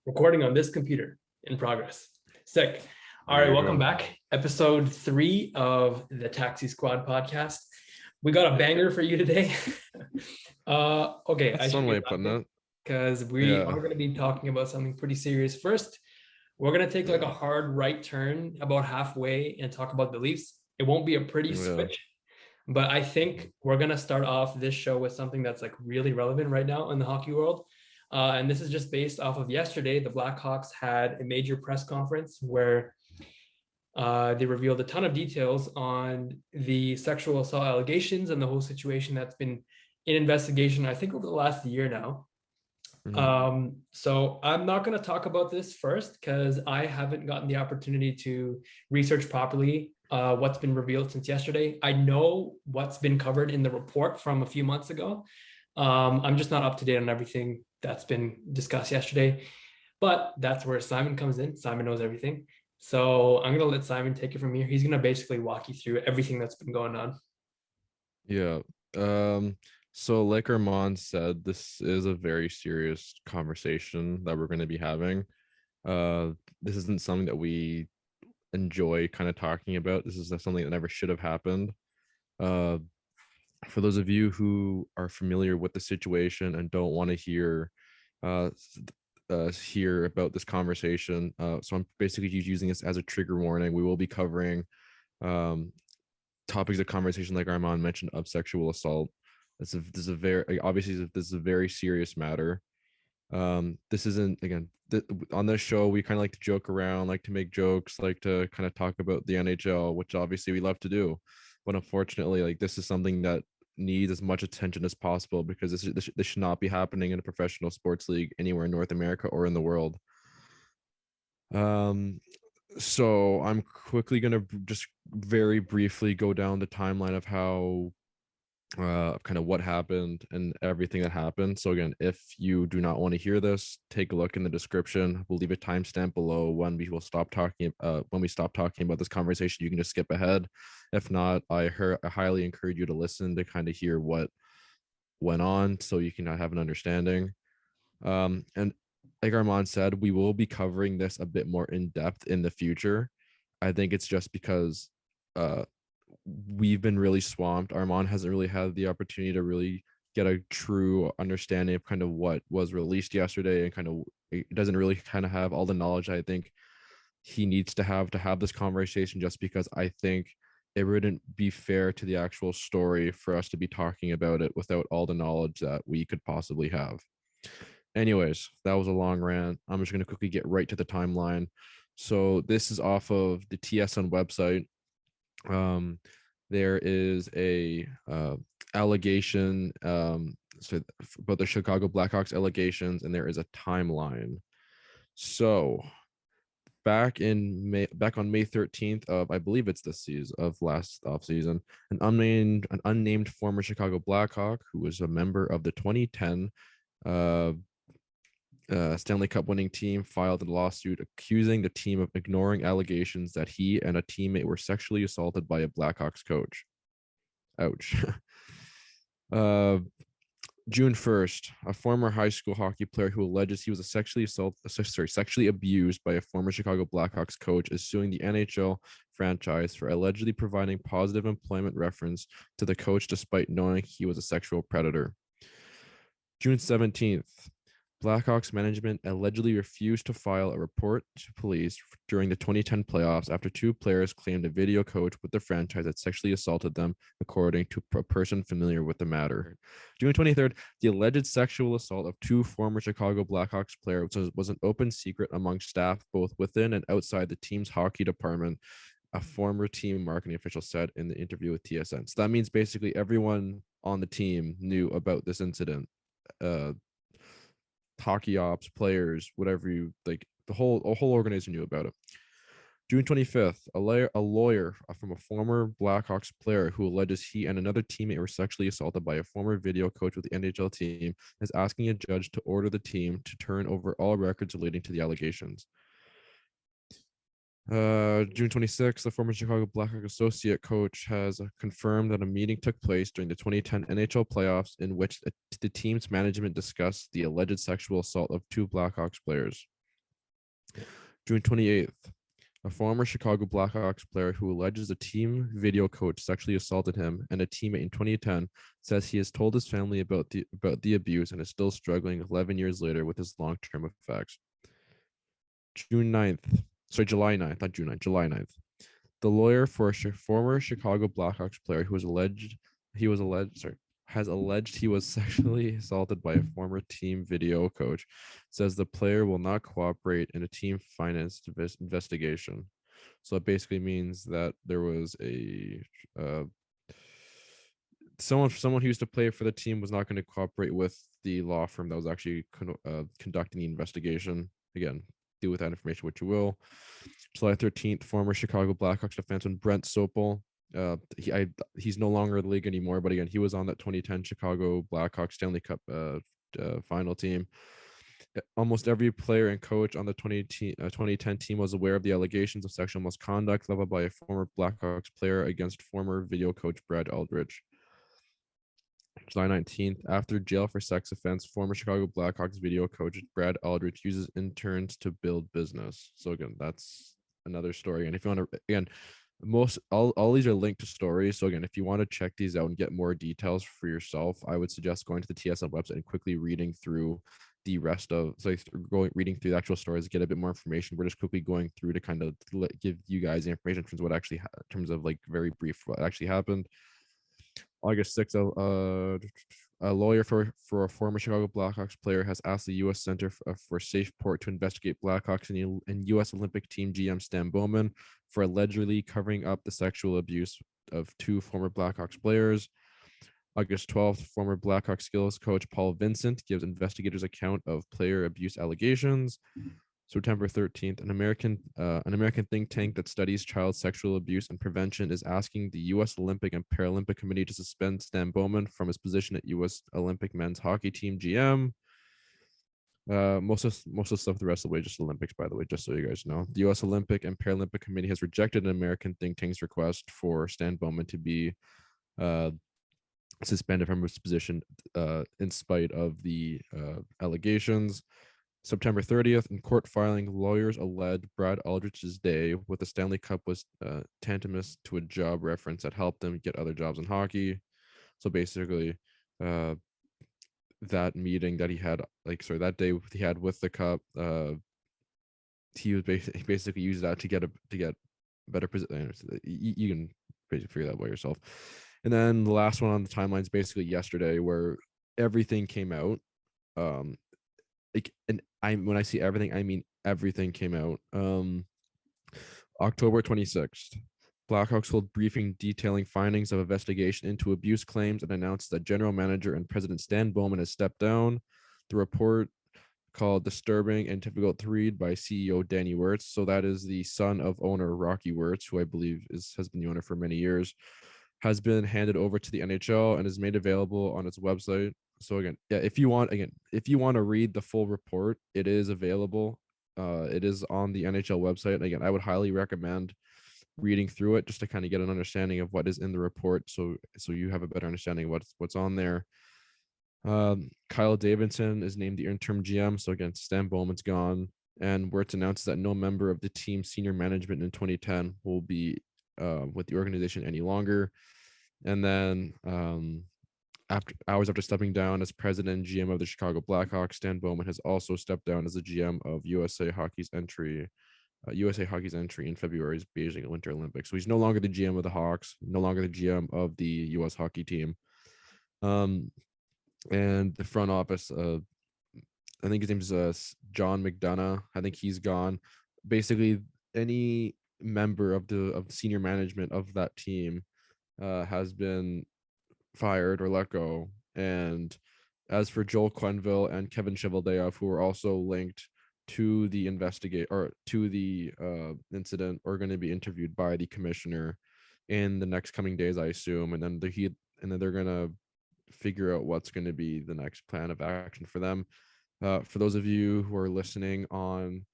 Recording on this computer in progress. Sick. All There right, you welcome go. back. Episode 3 of the Taxi Squad podcast. We got a banger for you today. Okay, I That's should one way be of putting laughing it. because we Yeah. are going to be talking about something pretty serious. First, we're going to take like a Yeah. hard right turn about halfway and talk about the Leafs. It won't be a pretty Yeah. switch, but I think we're going to start off this show with something that's like really relevant right now in the hockey world. And this is just based off of yesterday. The Blackhawks had a major press conference where they revealed a ton of details on the sexual assault allegations and the whole situation that's been in investigation, I think, over the last year now. Mhm. So I'm not going to talk about this first because I haven't gotten the opportunity to research properly what's been revealed since yesterday. I know what's been covered in the report from a few months ago. I'm just not up to date on everything that's been discussed yesterday, but that's where Simon comes in. Simon knows everything. So I'm going to let Simon take it from here. He's going to basically walk you through everything that's been going on. Yeah. So like Armand said, this is a very serious conversation that we're going to be having. Uh, this isn't something that we enjoy kind of talking about. This is something that never should have happened. Uh, for those of you who are familiar with the situation and don't want to uh, hear about this conversation, so I'm basically using this as a trigger warning. We will be covering um, topics of conversation, like Armand mentioned, of sexual assault. This is a very obviously this is a very serious matter. This isn't again on this show we kind of like to joke around, like to make jokes, like to kind of talk about the NHL, which obviously we love to do, but unfortunately, like this is something that needs as much attention as possible because this should not be happening in a professional sports league anywhere in North America or in the world. Um, so I'm quickly going to just very briefly go down the timeline of how kind of what happened and everything that happened. So again, if you do not want to hear this, take a look in the description. We'll leave a timestamp below when we will stop talking. When we stop talking about this conversation, you can just skip ahead. If not, I highly encourage you to listen to kind of hear what went on, so you can have an understanding. And like Armand said, we will be covering this a bit more in depth in the future. I think it's just because uh, we've been really swamped. Armand hasn't really had the opportunity to really get a true understanding of kind of what was released yesterday, and kind of it doesn't really kind of have all the knowledge I think he needs to have this conversation, just because I think it wouldn't be fair to the actual story for us to be talking about it without all the knowledge that we could possibly have. Anyways, that was a long rant. I'm just going to quickly get right to the timeline. So this is off of the TSN website. Um, there is a allegation so about the Chicago Blackhawks allegations, and there is a timeline. So back on May 13th of, I believe it's this season of last offseason, an unnamed former Chicago Blackhawk who was a member of the 2010 uh, Stanley Cup winning team filed a lawsuit accusing the team of ignoring allegations that he and a teammate were sexually assaulted by a Blackhawks coach. Ouch. uh, June 1st, a former high school hockey player who alleges he was sexually abused by a former Chicago Blackhawks coach is suing the NHL franchise for allegedly providing positive employment reference to the coach despite knowing he was a sexual predator. June 17th, Blackhawks management allegedly refused to file a report to police during the 2010 playoffs after two players claimed a video coach with the franchise had sexually assaulted them, according to a person familiar with the matter. June 23rd, the alleged sexual assault of two former Chicago Blackhawks players was an open secret among staff both within and outside the team's hockey department, a former team marketing official said in the interview with TSN. So that means basically everyone on the team knew about this incident. Uh, Hockey ops, players, whatever you like, the whole organization knew about it. June 25th, a lawyer from a former Blackhawks player who alleges he and another teammate were sexually assaulted by a former video coach with the NHL team is asking a judge to order the team to turn over all records relating to the allegations. June 26th, the former Chicago Blackhawks associate coach has confirmed that a meeting took place during the 2010 NHL playoffs in which the team's management discussed the alleged sexual assault of two Blackhawks players. June 28th, a former Chicago Blackhawks player who alleges a team video coach sexually assaulted him and a teammate in 2010 says he has told his family about the abuse and is still struggling 11 years later with his long-term effects. July 9th, not June 9th, July 9th. The lawyer for a former Chicago Blackhawks player who has alleged he was sexually assaulted by a former team video coach says the player will not cooperate in a team financed investigation. So it basically means that there was a someone who used to play for the team was not going to cooperate with the law firm that was actually conducting the investigation. Again, do with that information what you will. July 13th, former Chicago Blackhawks defenseman Brent Sopel. He's no longer in the league anymore, but again, he was on that 2010 Chicago Blackhawks Stanley Cup final team. Almost every player and coach on the 2010 team was aware of the allegations of sexual misconduct leveled by a former Blackhawks player against former video coach Brad Aldrich. July 19th, after jail for sex offense, former Chicago Blackhawks video coach Brad Aldrich uses interns to build business. So again, that's another story. And if you want to, again, all these are linked to stories. So again, if you want to check these out and get more details for yourself, I would suggest going to the TSL website and quickly reading through the rest of reading through the actual stories, get a bit more information. We're just quickly going through to kind of give you guys the information in terms of what actually in terms of like very brief what actually happened. August 6th, a lawyer for a former Chicago Blackhawks player has asked the U.S. Center for Safe Port to investigate Blackhawks and U.S. Olympic team GM Stan Bowman for allegedly covering up the sexual abuse of two former Blackhawks players. August 12th, former Blackhawks skills coach Paul Vincent gives investigators account of player abuse allegations. September 13th, an American think tank that studies child sexual abuse and prevention is asking the U.S. Olympic and Paralympic Committee to suspend Stan Bowman from his position at U.S. Olympic men's hockey team GM. Most of the stuff the rest of the way just Olympics, by the way, just so you guys know. The U.S. Olympic and Paralympic Committee has rejected an American think tank's request for Stan Bowman to be suspended from his position in spite of the allegations. September 30th, in court filing, lawyers alleged Brad Aldrich's day with the Stanley Cup was tantamount to a job reference that helped him get other jobs in hockey. So basically, that meeting that he had, that day he had with the cup, he was basically used that to get better position. You can basically figure that out by yourself. And then the last one on the timeline is basically yesterday, where everything came out. When I see everything, I mean everything came out. October 26th, Blackhawks hold briefing detailing findings of investigation into abuse claims and announced that general manager and president Stan Bowman has stepped down. The report, called Disturbing and Difficult to Read by CEO Danny Wirtz. So that is the son of owner Rocky Wirtz, who I believe has been the owner for many years, has been handed over to the NHL and is made available on its website. So again, yeah, if you want to read the full report, it is available. It is on the NHL website. Again, I would highly recommend reading through it just to kind of get an understanding of what is in the report, so you have a better understanding of what's on there. Kyle Davidson is named the interim GM. So again, Stan Bowman's gone, and Wirtz announced that no member of the team's senior management in 2010 will be with the organization any longer. And then after stepping down as president and GM of the Chicago Blackhawks, Stan Bowman has also stepped down as the GM of USA Hockey's entry in February's Beijing Winter Olympics. So he's no longer the GM of the Hawks, no longer the GM of the US hockey team. And the front office, I think his name is John McDonough. I think he's gone. Basically, any member of the senior management of that team has been fired or let go. And as for Joel Quenneville and Kevin Cheveldayoff, who are also linked to the incident, are going to be interviewed by the commissioner in the next coming days, I assume. And then they're going to figure out what's going to be the next plan of action for them. For those of you who are listening on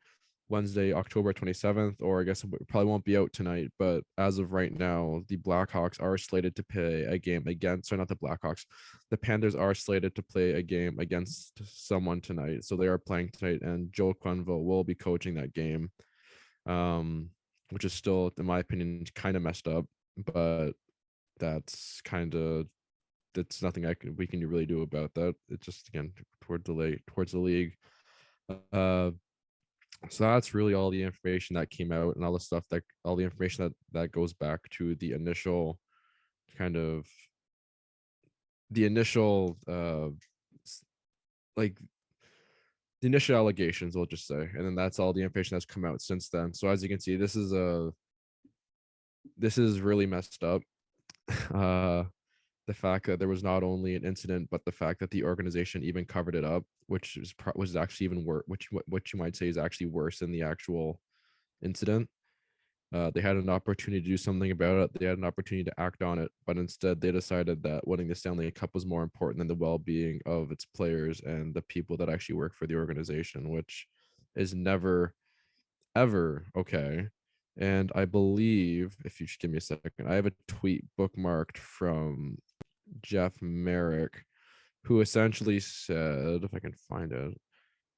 Wednesday, October 27th, or I guess it probably won't be out tonight. But as of right now, the Blackhawks are slated to play a game against, or not the Blackhawks, the Panthers are slated to play a game against someone tonight. So they are playing tonight, and Joel Quenneville will be coaching that game, which is still, in my opinion, kind of messed up. But that's kind of that's nothing we can really do about that. It's just again towards the league. So that's really all the information that came out, and all the information that goes back to the initial kind of the initial like the initial allegations, we'll just say, and then that's all the information that's come out since then. So as you can see, this is really messed up. The fact that there was not only an incident, but the fact that the organization even covered it up, which was actually even worse, which you might say is actually worse than the actual incident. They had an opportunity to do something about it. They had an opportunity to act on it, but instead they decided that winning the Stanley Cup was more important than the well-being of its players and the people that actually work for the organization, which is never, ever okay. And I believe, if you should give me a second, I have a tweet bookmarked from Jeff Merrick, who essentially said, if I can find it.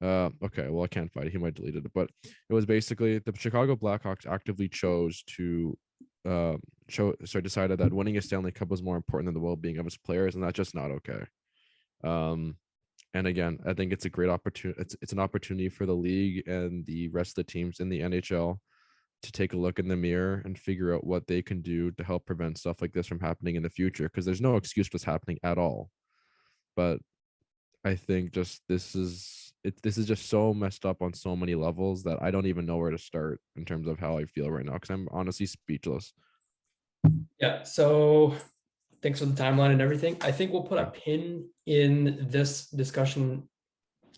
Okay, well, I can't find it. He might have deleted it, but it was basically the Chicago Blackhawks actively chose to decided that winning a Stanley Cup was more important than the well-being of its players, and that's just not okay. And again, I think it's a great opportunity. It's an opportunity for the league and the rest of the teams in the NHL to take a look in the mirror and figure out what they can do to help prevent stuff like this from happening in the future, because there's no excuse for this happening at all. But I think just this is just so messed up on so many levels that I don't even know where to start in terms of how I feel right now, because I'm honestly speechless. Yeah. So thanks for the timeline and everything. I think we'll put a Yeah. pin in this discussion.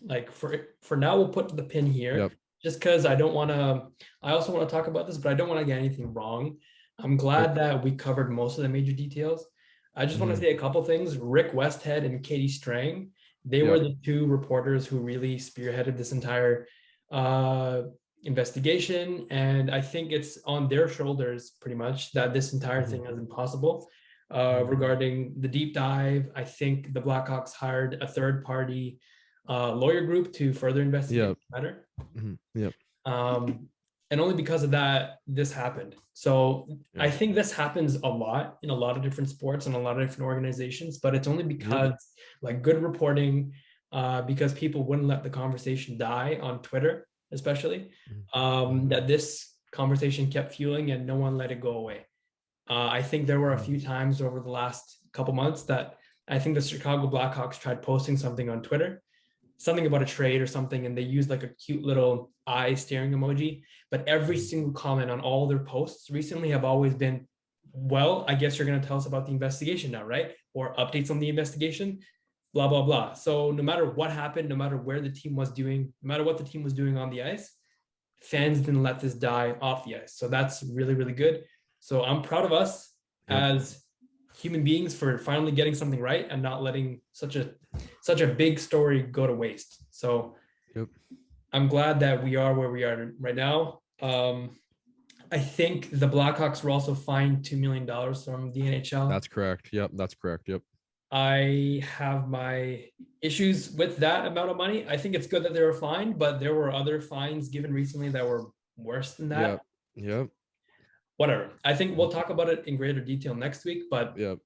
Like for now, we'll put the pin here, Yep. just because I also want to talk about this, but I don't want to get anything wrong. I'm Yep. glad that we covered most of the major details. I just want to Mhm. say a couple things. Rick Westhead and Katie Strang, they were Yep. the two reporters who really spearheaded this entire uh, investigation. And I think it's on their shoulders pretty much that this entire Mhm. thing has been possible. Mhm. Regarding the deep dive, I think the Blackhawks hired a third party lawyer group to further investigate Yep. the matter. Mhm. Yep. And only because of that, this happened. So I Yep. think this happens a lot in a lot of different sports and a lot of different organizations, but it's only Yep. because like good reporting, because people wouldn't let the conversation die on Twitter, especially, Mhm. that this conversation kept fueling and no one let it go away. I think there were a Mhm. few times over the last couple months that I think the Chicago Blackhawks tried posting something on Twitter, something about a trade or something, and they used like a cute little eye staring emoji. But every Mhm. single comment on all their posts recently have always been, well, I guess you're going to tell us about the investigation now, right? Or updates on the investigation, blah, blah, blah. So no matter what happened, no matter where the team was doing, no matter what the team was doing on the ice, fans didn't let this die off the ice. So that's really, really good. So I'm proud of us Yep. as human beings for finally getting something right and not letting such a big story go to waste. So Yep. I'm glad that we are where we are right now. I think the Blackhawks were also fined $2 million from the NHL. That's correct. Yep. That's correct. Yep. I have my issues with that amount of money. I think it's good that they were fined, but there were other fines given recently that were worse than that. Yep. Yep. Whatever. I think we'll Yep. talk about it in greater detail next week, but Yep.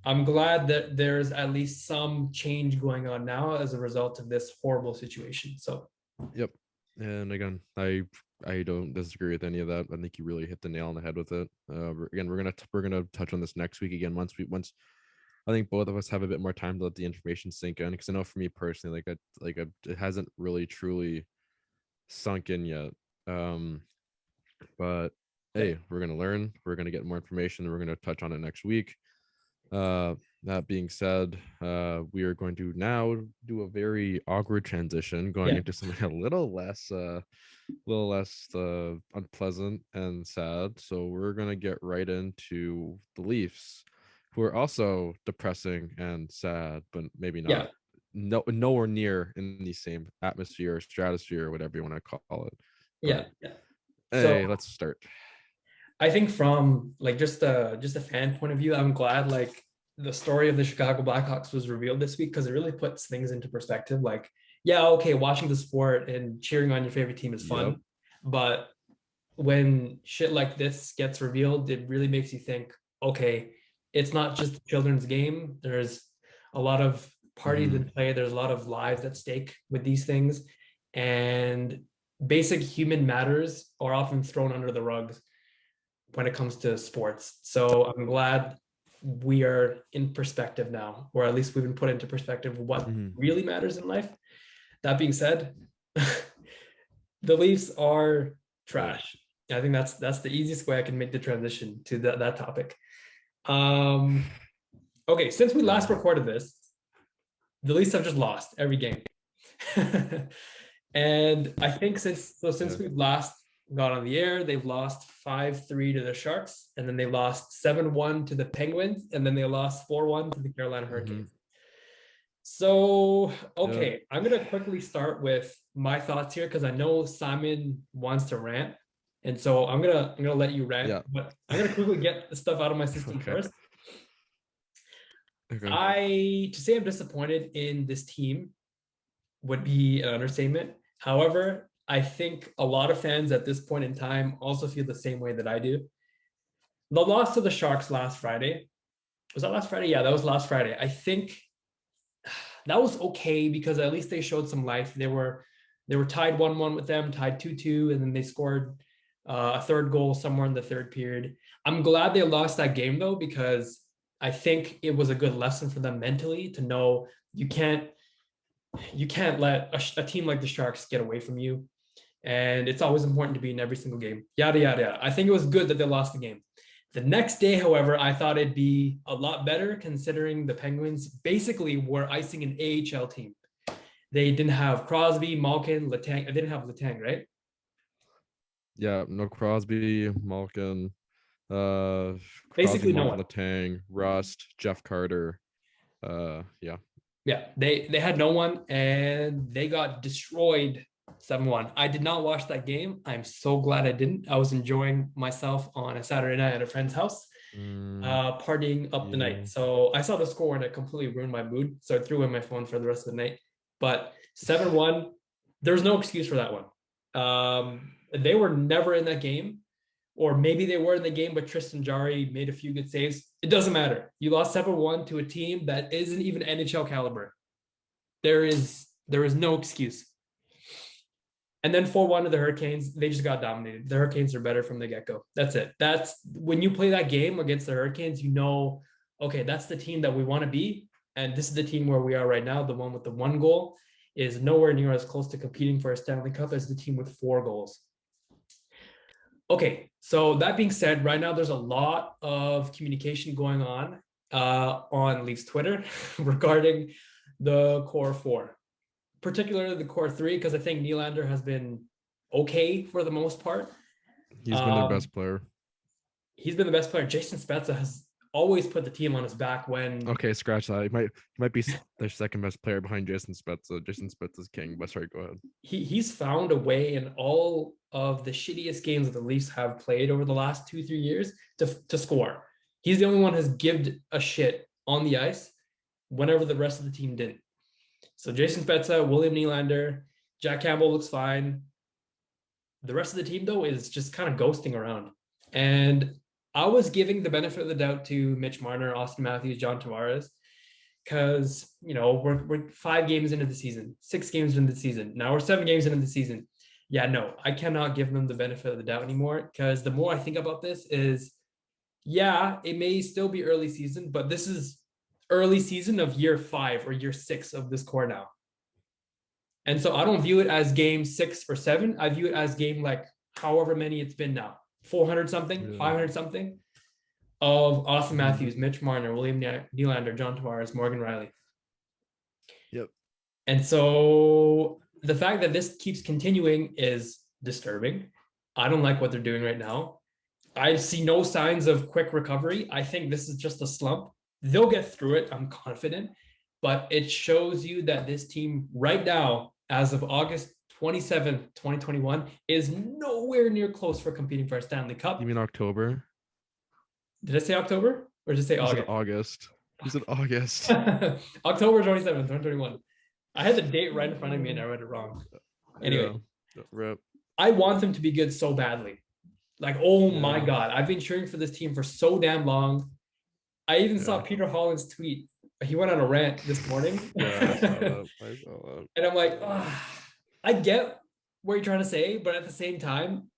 I'm glad that there's at least some change going on now as a result of this horrible situation. So, Yep. And again, I don't disagree with any of that. I think you really hit the nail on the head with it. Again, we're gonna touch on this next week again once I think both of us have a bit more time to let the information sink in, because I know for me personally, it hasn't really truly sunk in yet. Um, but yeah. hey, we're gonna learn. We're gonna get more information. And we're gonna touch on it next week. That being said, we are going to now do a very awkward transition, going Yeah. into something a little less unpleasant and sad. So we're gonna get right into the Leafs, who are also depressing and sad, but maybe Yeah. not. No, nowhere near in the same atmosphere or stratosphere or whatever you want to call it. Yeah, But yeah. So hey, let's start. I think from like just a fan point of view, I'm glad like the story of the Chicago Blackhawks was revealed this week because it really puts things into perspective. Like, yeah, okay, watching the sport and cheering on your favorite team is Yep. fun, but when shit like this gets revealed, it really makes you think, okay, it's not just a children's game. There's a lot of parties Hmm. in play. There's a lot of lives at stake with these things. And basic human matters are often thrown under the rug when it comes to sports. So I'm glad we are in perspective now, or at least we've been put into perspective what Hmm. really matters in life. That being said, the Leafs are Yep. trash. I think that's the easiest way I can make the transition to that topic. Um, okay, since we last Yeah. recorded this, the Leafs have just lost every game. And I think since Yeah. we've last got on the air, they've lost 5-3 to the Sharks, and then they lost 7-1 to the Penguins, and then they lost 4-1 to the Carolina Hmm. Hurricanes. So, Yep. okay, I'm gonna quickly start with my thoughts here because I know Simon wants to rant, and so I'm gonna let you rant, Yeah. but I'm gonna quickly get the stuff out of my system Okay. first. Okay. I to say I'm disappointed in this team would be an understatement. However, I think a lot of fans at this point in time also feel the same way that I do. The loss to the Sharks last Friday, was that last Friday? Yeah, that was last Friday. I think that was okay because at least they showed some life. They were tied 1-1 with them, tied 2-2, and then they scored a third goal somewhere in the third period. I'm glad they lost that game though, because I think it was a good lesson for them mentally to know you can't you can't let a team like the Sharks get away from you. And it's always important to be in every single game. Yada, yada, yada. I think it was good that they lost the game. The next day, however, I thought it'd be a lot better considering the Penguins basically were icing an AHL team. They didn't have Crosby, Malkin, Letang. They didn't have Letang, right? Yeah. No Crosby, Malkin, Crosby, Basically, no Malkin, one. Latang, Rust, Jeff Carter. Yeah. Yeah, they had no one, and they got destroyed 7-1. I did not watch that game. I'm so glad I didn't. I was enjoying myself on a Saturday night at a friend's house, Mm, partying up the night. yeah. So I saw the score and it completely ruined my mood. So I threw in my phone for the rest of the night. But 7-1, there's no excuse for that one. They were never in that game, or maybe they were in the game, but Tristan Jarry made a few good saves. It doesn't matter. You lost 7-1 to a team that isn't even NHL caliber. There is no excuse. And then 4-1 to the Hurricanes, they just got dominated. The Hurricanes are better from the get-go. That's it. That's when you play that game against the Hurricanes, you know, okay, that's the team that we want to be. And this is the team where we are right now. The one with the one goal is nowhere near as close to competing for a Stanley Cup as the team with 4 goals. Okay, so that being said, right now there's a lot of communication going on Leafs Twitter regarding the core four, particularly the core three, because I think Nylander has been okay for the most part. He's been their Um, best player. he's been the best player. Jason Spezza has always put the team on his back when Okay, scratch that. He might be the second best player behind Jason Spezza. Jason Spezza's king. But sorry, go ahead. he's found a way in all of the shittiest games that the Leafs have played over the last 2-3 years to score. He's the only one who's given a shit on the ice whenever the rest of the team didn't. So Jason Spezza, William Nylander, Jack Campbell looks fine. The rest of the team, though, is just kind of ghosting around. And I was giving the benefit of the doubt to Mitch Marner, Austin Matthews, John Tavares, because, we're 5 games into the season, 6 games into the season. Now we're 7 games into the season. Yeah, no, I cannot give them the benefit of the doubt anymore because the more I think about this is, yeah, it may still be early season, but this is early season of year 5 or year 6 of this core now. And so I don't view it as game 6 or 7. I view it as game like however many it's been now, 400 something, Yeah. 500 something of Austin Mhm. Matthews, Mitch Marner, William Nylander, John Tavares, Morgan Riley. Yep. And so the fact that this keeps continuing is disturbing. I don't like what they're doing right now. I see no signs of quick recovery. I think this is just a slump. They'll get through it. I'm confident. But it shows you that this team right now, as of August 27th, 2021 is nowhere near close for competing for a Stanley Cup. You mean October? Did I say October or did I say You said August? August. You said August. October 27th, 2021. I had the date right in front of me and I read it wrong. Anyway, Yeah. Rip. I want them to be good so badly. Like, oh my Yeah. God, I've been cheering for this team for so damn long. I even saw Yeah. Peter Holland's tweet. He went on a rant this morning. Yeah, I saw that. I saw that. And I'm like, I get what you're trying to say, but at the same time,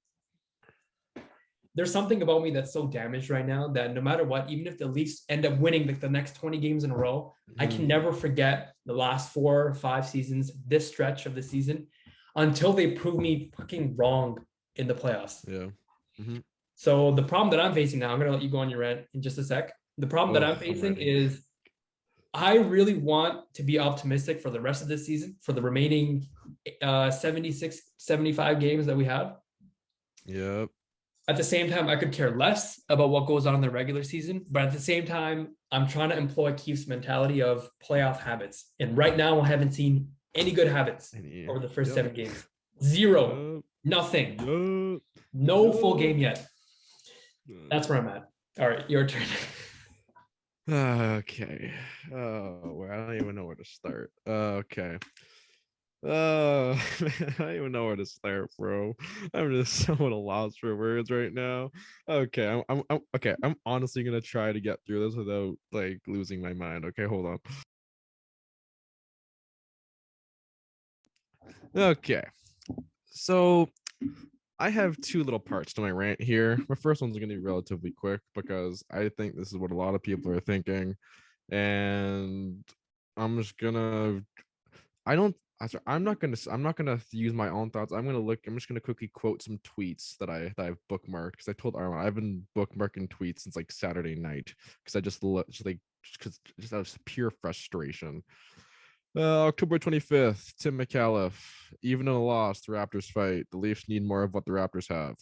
there's something about me that's so damaged right now that no matter what, even if the Leafs end up winning like the next 20 games in a row, I can never forget the last 4 or 5 seasons, this stretch of the season, until they prove me fucking wrong in the playoffs. Yeah. So the problem that I'm facing now, I'm gonna let you go on your rant in just a sec. The problem that I'm facing is I really want to be optimistic for the rest of this season, for the remaining 76, 75 games that we have. Yep. At the same time, I could care less about what goes on in the regular season, but at the same time, I'm trying to employ Keith's mentality of playoff habits. And right now, I haven't seen any good habits over the first 7 games. Zero. Nothing. No full game yet. That's where I'm at. All right, your turn. Okay. Oh, well, I don't even know where to start. Okay. I don't even know where to start, bro. I'm just so at a loss for words right now. Okay, I'm okay. I'm honestly gonna try to get through this without like losing my mind. Okay, hold on. Okay, so I have 2 little parts to my rant here. My first one's gonna be relatively quick because I think this is what a lot of people are thinking, and I'm just gonna. I don't. I'm not gonna use my own thoughts. I'm just gonna quickly quote some tweets that I've bookmarked because I told Arma I've been bookmarking tweets since like Saturday night because I just just out of pure frustration. October 25th, Tim McAuliffe. Even in a loss, the Raptors fight. The Leafs need more of what the Raptors have.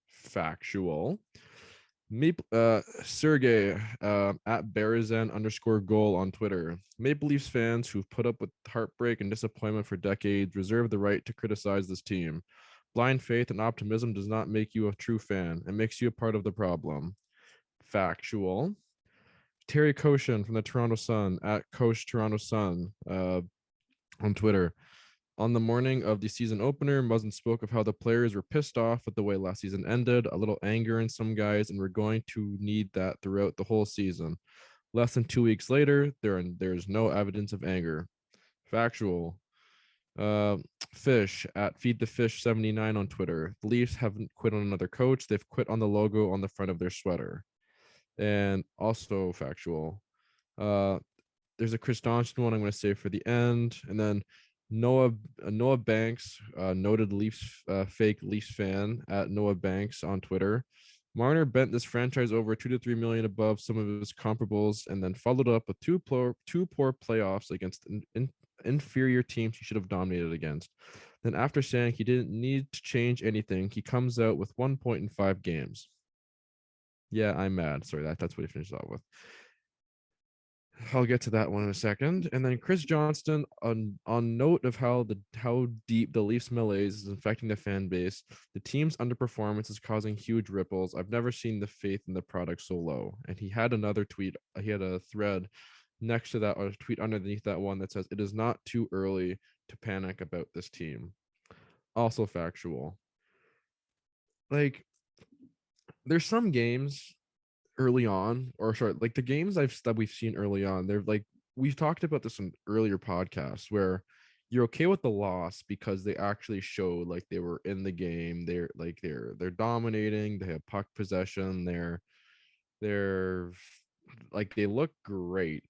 Factual. Sergey at Berizan_goal on Twitter. Maple Leafs fans who've put up with heartbreak and disappointment for decades reserve the right to criticize this team. Blind faith and optimism does not make you a true fan. It makes you a part of the problem. Factual. Terry Koshin from the Toronto Sun at Coach Toronto Sun on Twitter. On the morning of the season opener, Muzzin spoke of how the players were pissed off with the way last season ended, a little anger in some guys, and we're going to need that throughout the whole season. Less than 2 weeks later, there's no evidence of anger. Factual. Fish at Feed the Fish 79 on Twitter. The Leafs haven't quit on another coach. They've quit on the logo on the front of their sweater. And also factual. There's a Chris Johnston one I'm going to save for the end. And then Noah Banks, noted Leafs fake Leafs fan at Noah Banks on Twitter. Marner bent this franchise over 2 to 3 million above some of his comparables, and then followed up with two poor playoffs against inferior teams he should have dominated against. Then, after saying he didn't need to change anything, he comes out with 1 point in 5 games. Yeah, I'm mad. Sorry, that's what he finished off with. I'll get to that one in a second. And then Chris Johnston, on note of how deep the Leafs malaise is infecting the fan base, the team's underperformance is causing huge ripples. I've never seen the faith in the product so low. And he had another tweet. He had a thread next to that, or a tweet underneath that one that says, "It is not too early to panic about this team." Also factual. Like, there's some games early on, or sorry, like the games that we've seen early on, they're like, we've talked about this in earlier podcasts where you're okay with the loss because they actually showed like they were in the game. They're dominating, they have puck possession, they're like, they look great.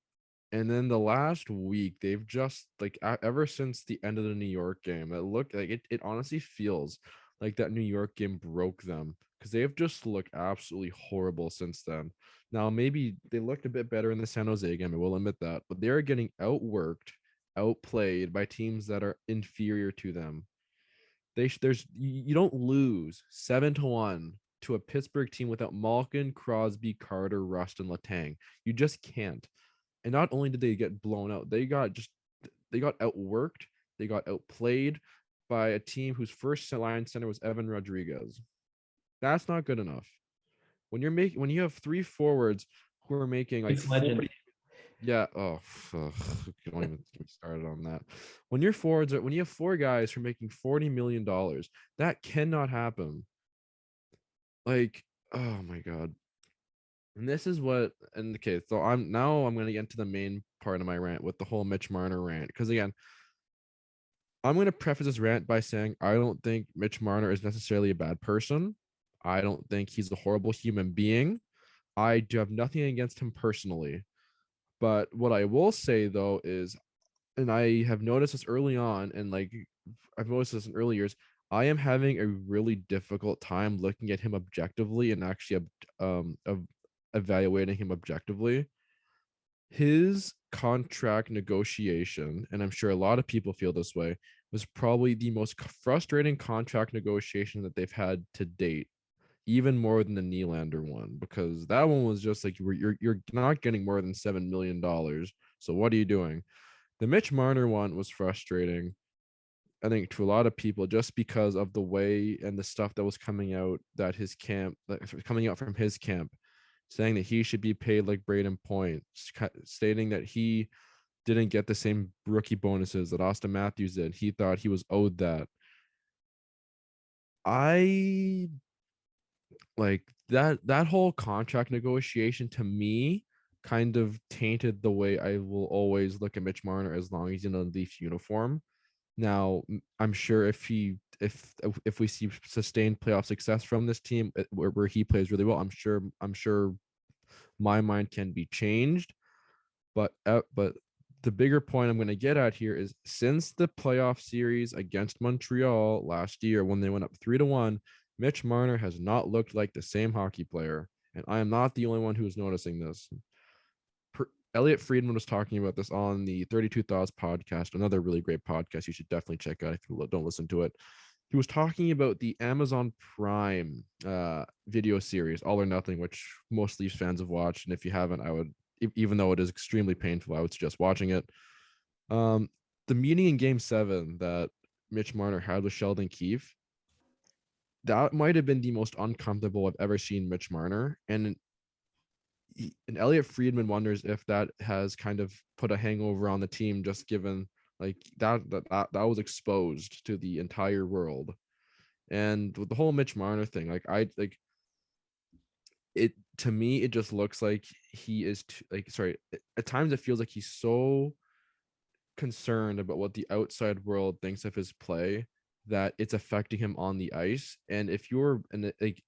And then the last week, they've just like ever since the end of the New York game, it looked like it honestly feels like that New York game broke them because they have just looked absolutely horrible since then. Now, maybe they looked a bit better in the San Jose game, I will admit that, but they are getting outworked, outplayed by teams that are inferior to them. You don't lose 7-1 to a Pittsburgh team without Malkin, Crosby, Carter, Rust, and Letang. You just can't. And not only did they get blown out, they got outworked, they got outplayed. by a team whose first line center was Evan Rodriguez. That's not good enough. When you have three forwards who are making like It's legend. 40. Yeah. Oh, ugh, don't even get me started on that. When your forwards are, when you have four guys who are making $40 million, that cannot happen. Like, oh my god. And this is what, and okay, so I'm gonna get into the main part of my rant with the whole Mitch Marner rant. Because again, I'm gonna preface this rant by saying I don't think Mitch Marner is necessarily a bad person. I don't think he's a horrible human being. I do have nothing against him personally. But what I will say though is, and I have noticed this early on, and like I've noticed this in early years, I am having a really difficult time looking at him objectively and actually evaluating him objectively. His contract negotiation, and I'm sure a lot of people feel this way, was probably the most frustrating contract negotiation that they've had to date, even more than the Nylander one, because that one was just like you're not getting more than $7 million. So what are you doing? The Mitch Marner one was frustrating, I think, to a lot of people just because of the way and the stuff that was coming out that his camp, coming out from his camp, saying that he should be paid like Braden Point, stating that he didn't get the same rookie bonuses that Austin Matthews did. He thought he was owed that. I like that whole contract negotiation to me kind of tainted the way I will always look at Mitch Marner as long as he's in a Leafs uniform. Now, I'm sure if we see sustained playoff success from this team where he plays really well, I'm sure my mind can be changed. But the bigger point I'm going to get at here is since the playoff series against Montreal last year when they went up 3-1, Mitch Marner has not looked like the same hockey player, and I am not the only one who is noticing this. Elliot Friedman was talking about this on the 32 Thoughts podcast, another really great podcast you should definitely check out if you don't listen to it. He was talking about the Amazon Prime video series, All or Nothing, which most Leafs fans have watched. And if you haven't, I would, even though it is extremely painful, I would suggest watching it. The meeting in Game 7 that Mitch Marner had with Sheldon Keefe, that might have been the most uncomfortable I've ever seen Mitch Marner. And Elliot Friedman wonders if that has kind of put a hangover on the team, just given like that was exposed to the entire world. And with the whole Mitch Marner thing, like I like it, to me it just looks like he is at times it feels like he's so concerned about what the outside world thinks of his play that it's affecting him on the ice. And if you're and like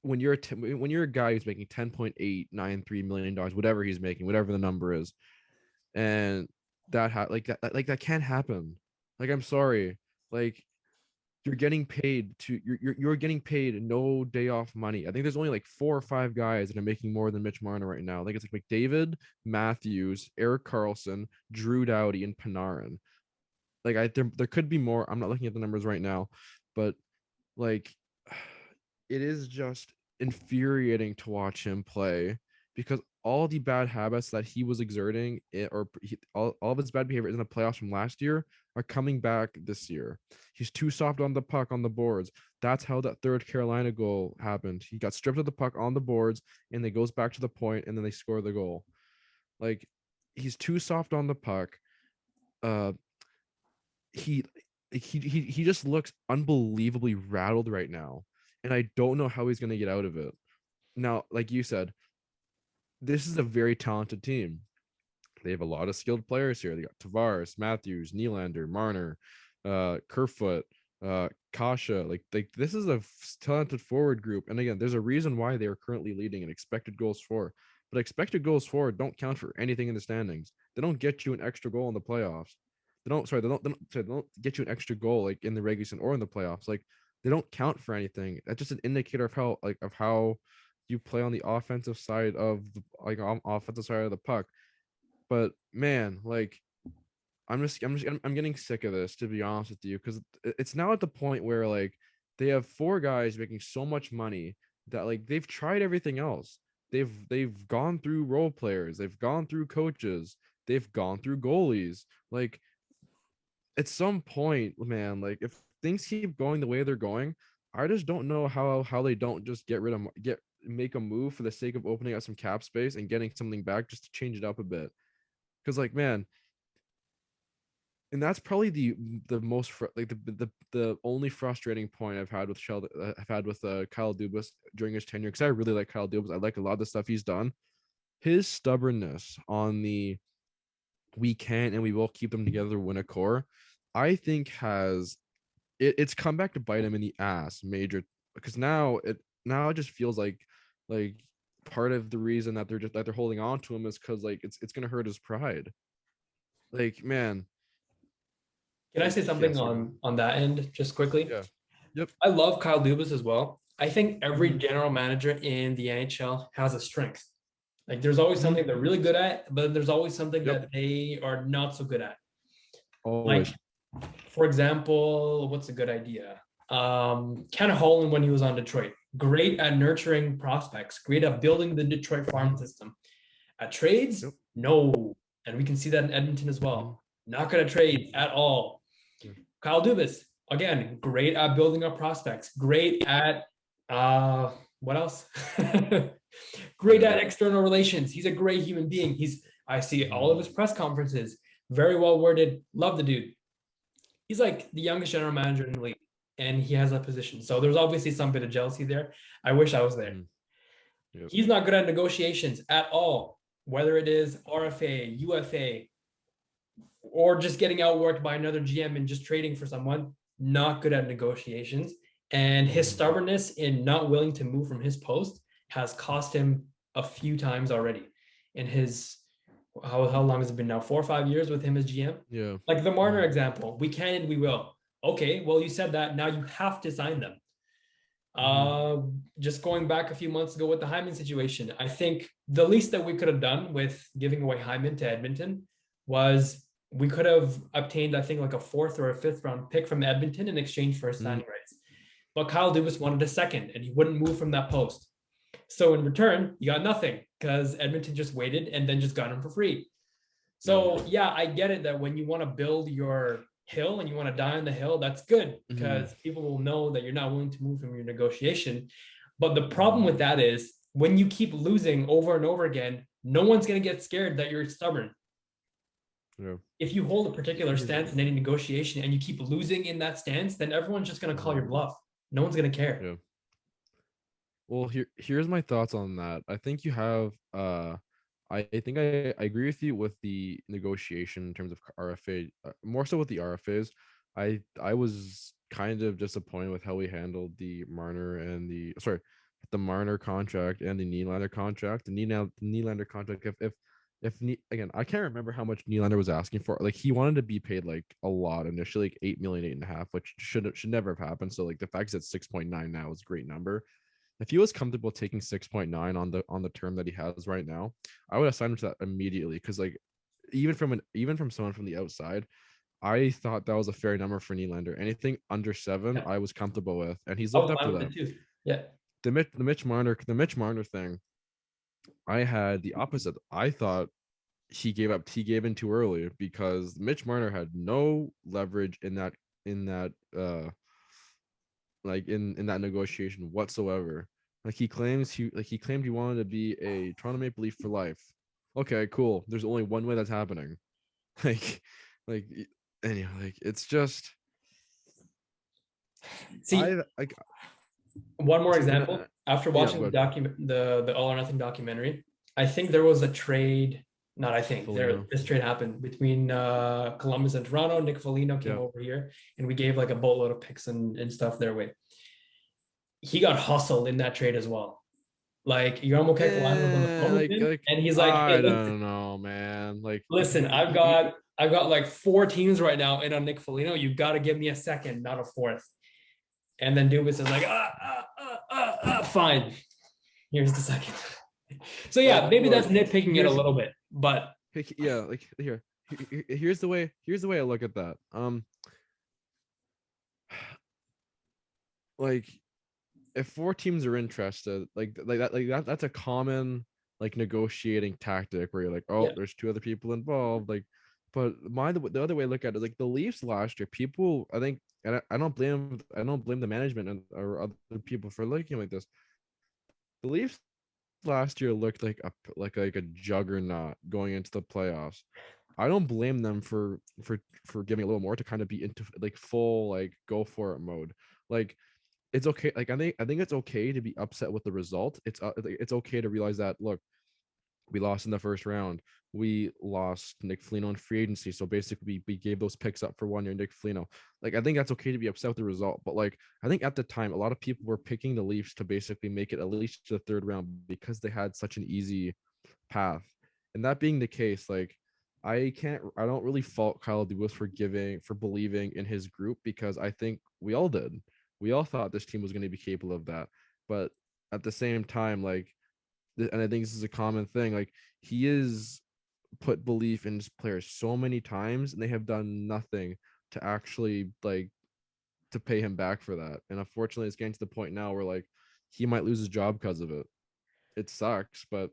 when you're a guy who's making $10.893 million, whatever he's making, whatever the number is, and that can't happen. Like, I'm sorry, like you're getting paid no day off money. I think there's only like 4 or 5 guys that are making more than Mitch Marner right now. I think it's like McDavid, Matthews, Erik Karlsson, Drew Doughty, and Panarin. Like there could be more. I'm not looking at the numbers right now, but like it is just infuriating to watch him play because all the bad habits that he was exerting all of his bad behavior in the playoffs from last year are coming back this year. He's too soft on the puck on the boards. That's how that third Carolina goal happened. He got stripped of the puck on the boards and it goes back to the point and then they score the goal. Like, he's too soft on the puck. Uh he he just looks unbelievably rattled right now, and I don't know how he's going to get out of it. Now, like you said, this is a very talented team. They have a lot of skilled players here. They got Tavares, Matthews, Nylander, Marner, Kerfoot, Kasha. Like this is a talented forward group. And again, there's a reason why they are currently leading in expected goals for. But expected goals for don't count for anything in the standings. They don't get you an extra goal in the playoffs. They don't get you an extra goal like in the regular season or in the playoffs. Like, they don't count for anything. That's just an indicator of how you play on the offensive side of the offensive side of the puck. But man, like I'm getting sick of this, to be honest with you, because it's now at the point where like they have 4 guys making so much money that like they've tried everything else. They've gone through role players, they've gone through coaches, they've gone through goalies. Like, at some point, man, like if things keep going the way they're going, I just don't know how they don't just make a move for the sake of opening up some cap space and getting something back just to change it up a bit. Because like, man, and that's probably the most like the only frustrating point I've had with Kyle Dubas during his tenure, because I really like Kyle Dubas. I like a lot of the stuff he's done. His stubbornness on the we can and we will keep them together win a core, I think it's come back to bite him in the ass major, because now it just feels like part of the reason that they're holding on to him is because like it's gonna hurt his pride. Like, man, Can I say yeah, something sorry. on that end just quickly? Yeah. Yep. I love Kyle Dubas as well. I think every Mm-hmm. general manager in the NHL has a strength. Like there's always Mm-hmm. something they're really good at, but there's always something Yep. that they are not so good at. Like, Always. for example, what's a good idea? Ken Holland when he was on Detroit, great at nurturing prospects, great at building the Detroit farm Mm-hmm. system. At trades, Yep. no. And we can see that in Edmonton as Mm-hmm. well. Not good at trades at all. Yeah. Kyle Dubas, again, great at building up prospects, great at what else? Great Yeah. at external relations. He's a great human being. I see all Mm-hmm. of his press conferences, very well worded. Love the dude. He's like the youngest general manager in the league, and he has a position. So there's obviously some bit of jealousy there. I wish I was there. Mm-hmm. Yep. He's not good at negotiations at all, whether it is RFA, UFA, or just getting outworked by another GM and just trading for someone. Not good at negotiations. And his Mm-hmm. stubbornness in not willing to move from his post has cost him a few times already in his how long has it been now? 4 or 5 years with him as GM. Yeah. Like the Marner Mm-hmm. example, we can and we will. Okay, well, you said that. Now you have to sign them. Mm-hmm. Uh, just going back a few months ago with the Hyman situation, I think the least that we could have done with giving away Hyman to Edmonton was we could have obtained, I think, like a fourth or a fifth round pick from Edmonton in exchange for his Mm-hmm. signing rights. But Kyle Dubas wanted a second, and he wouldn't move from that post. So in return, you got nothing because Edmonton just waited and then just got him for free. Yeah. So yeah, I get it that when you want to build your hill and you want to die on the hill, that's good Mm-hmm. because people will know that you're not willing to move from your negotiation. But the problem Mm-hmm. with that is when you keep losing over and over again, no one's going to get scared that you're stubborn. Yeah. If you hold a particular Here's, stance in any negotiation and you keep losing in that stance, then everyone's just going to call mm-hmm. your bluff. No one's going to care. Yeah. Well, here's my thoughts on that. I think you have I think I agree with you with the negotiation in terms of RFA, more so with the RFAs. I was kind of disappointed with how we handled the Marner contract and the Nylander contract. The Nylander contract, again, I can't remember how much Nylander was asking for. Like he wanted to be paid like a lot initially, like 8 million, 8.5, which should never have happened. So like the fact that 6.9 now is a great number. If he was comfortable taking 6.9 on the term that he has right now, I would have signed him to that immediately. Because like even from someone from the outside, I thought that was a fair number for Nylander. Anything under 7, Yeah. I was comfortable with, and he's I lived was up to fine with that. it too. Yeah. The Mitch Marner thing, I had the opposite. I thought he gave in too early because Mitch Marner had no leverage in that like in that negotiation whatsoever. He claimed he wanted to be a Toronto Maple Leaf for life. Okay, cool. There's only one way that's happening. Like like anyhow, like it's just See, like one more see and example. After yeah, watching the good. document, the All or Nothing documentary, I think there was a trade. Not I think there Foligno. this trade happened between Columbus and Toronto. Nick Foligno came Yeah. over here, and we gave like a boatload of picks and stuff their way. He got hustled in that trade as well. Like Yarmo Kekalainen was on the phone with him, Like and he's like, "Hey, I listen, don't know, man. listen, I've got like 4 teams right now in on Nick Foligno. You got to give me a second, not a fourth." And then Dubas is like, fine. Here's the second. So yeah, maybe look, that's nitpicking it a here's little bit, but yeah, like here's the way I look at that. Like if 4 teams are interested, that's a common like negotiating tactic where you're like, oh, yeah, there's 2 other people involved. Like But the other way to look at it, like the Leafs last year, people, I think, and I don't blame the management or other people for looking like this. The Leafs last year looked like a juggernaut going into the playoffs. I don't blame them for giving a little more to kind of be into like full like go for it mode. Like it's okay. Like I think it's okay to be upset with the result. It's okay to realize that look, we lost in the first round. We lost Nick Foligno in free agency. So basically, we gave those picks up for 1 year Nick Foligno. Like, I think that's okay to be upset with the result. But, like, I think at the time, a lot of people were picking the Leafs to basically make it at least to the third round because they had such an easy path. And that being the case, like, I don't really fault Kyle Dubas for believing in his group because I think we all did. We all thought this team was going to be capable of that. But at the same time, like, and I think this is a common thing. Like he is put belief in his players so many times, and they have done nothing to actually like to pay him back for that. And unfortunately, it's getting to the point now where like he might lose his job because of it. It sucks, but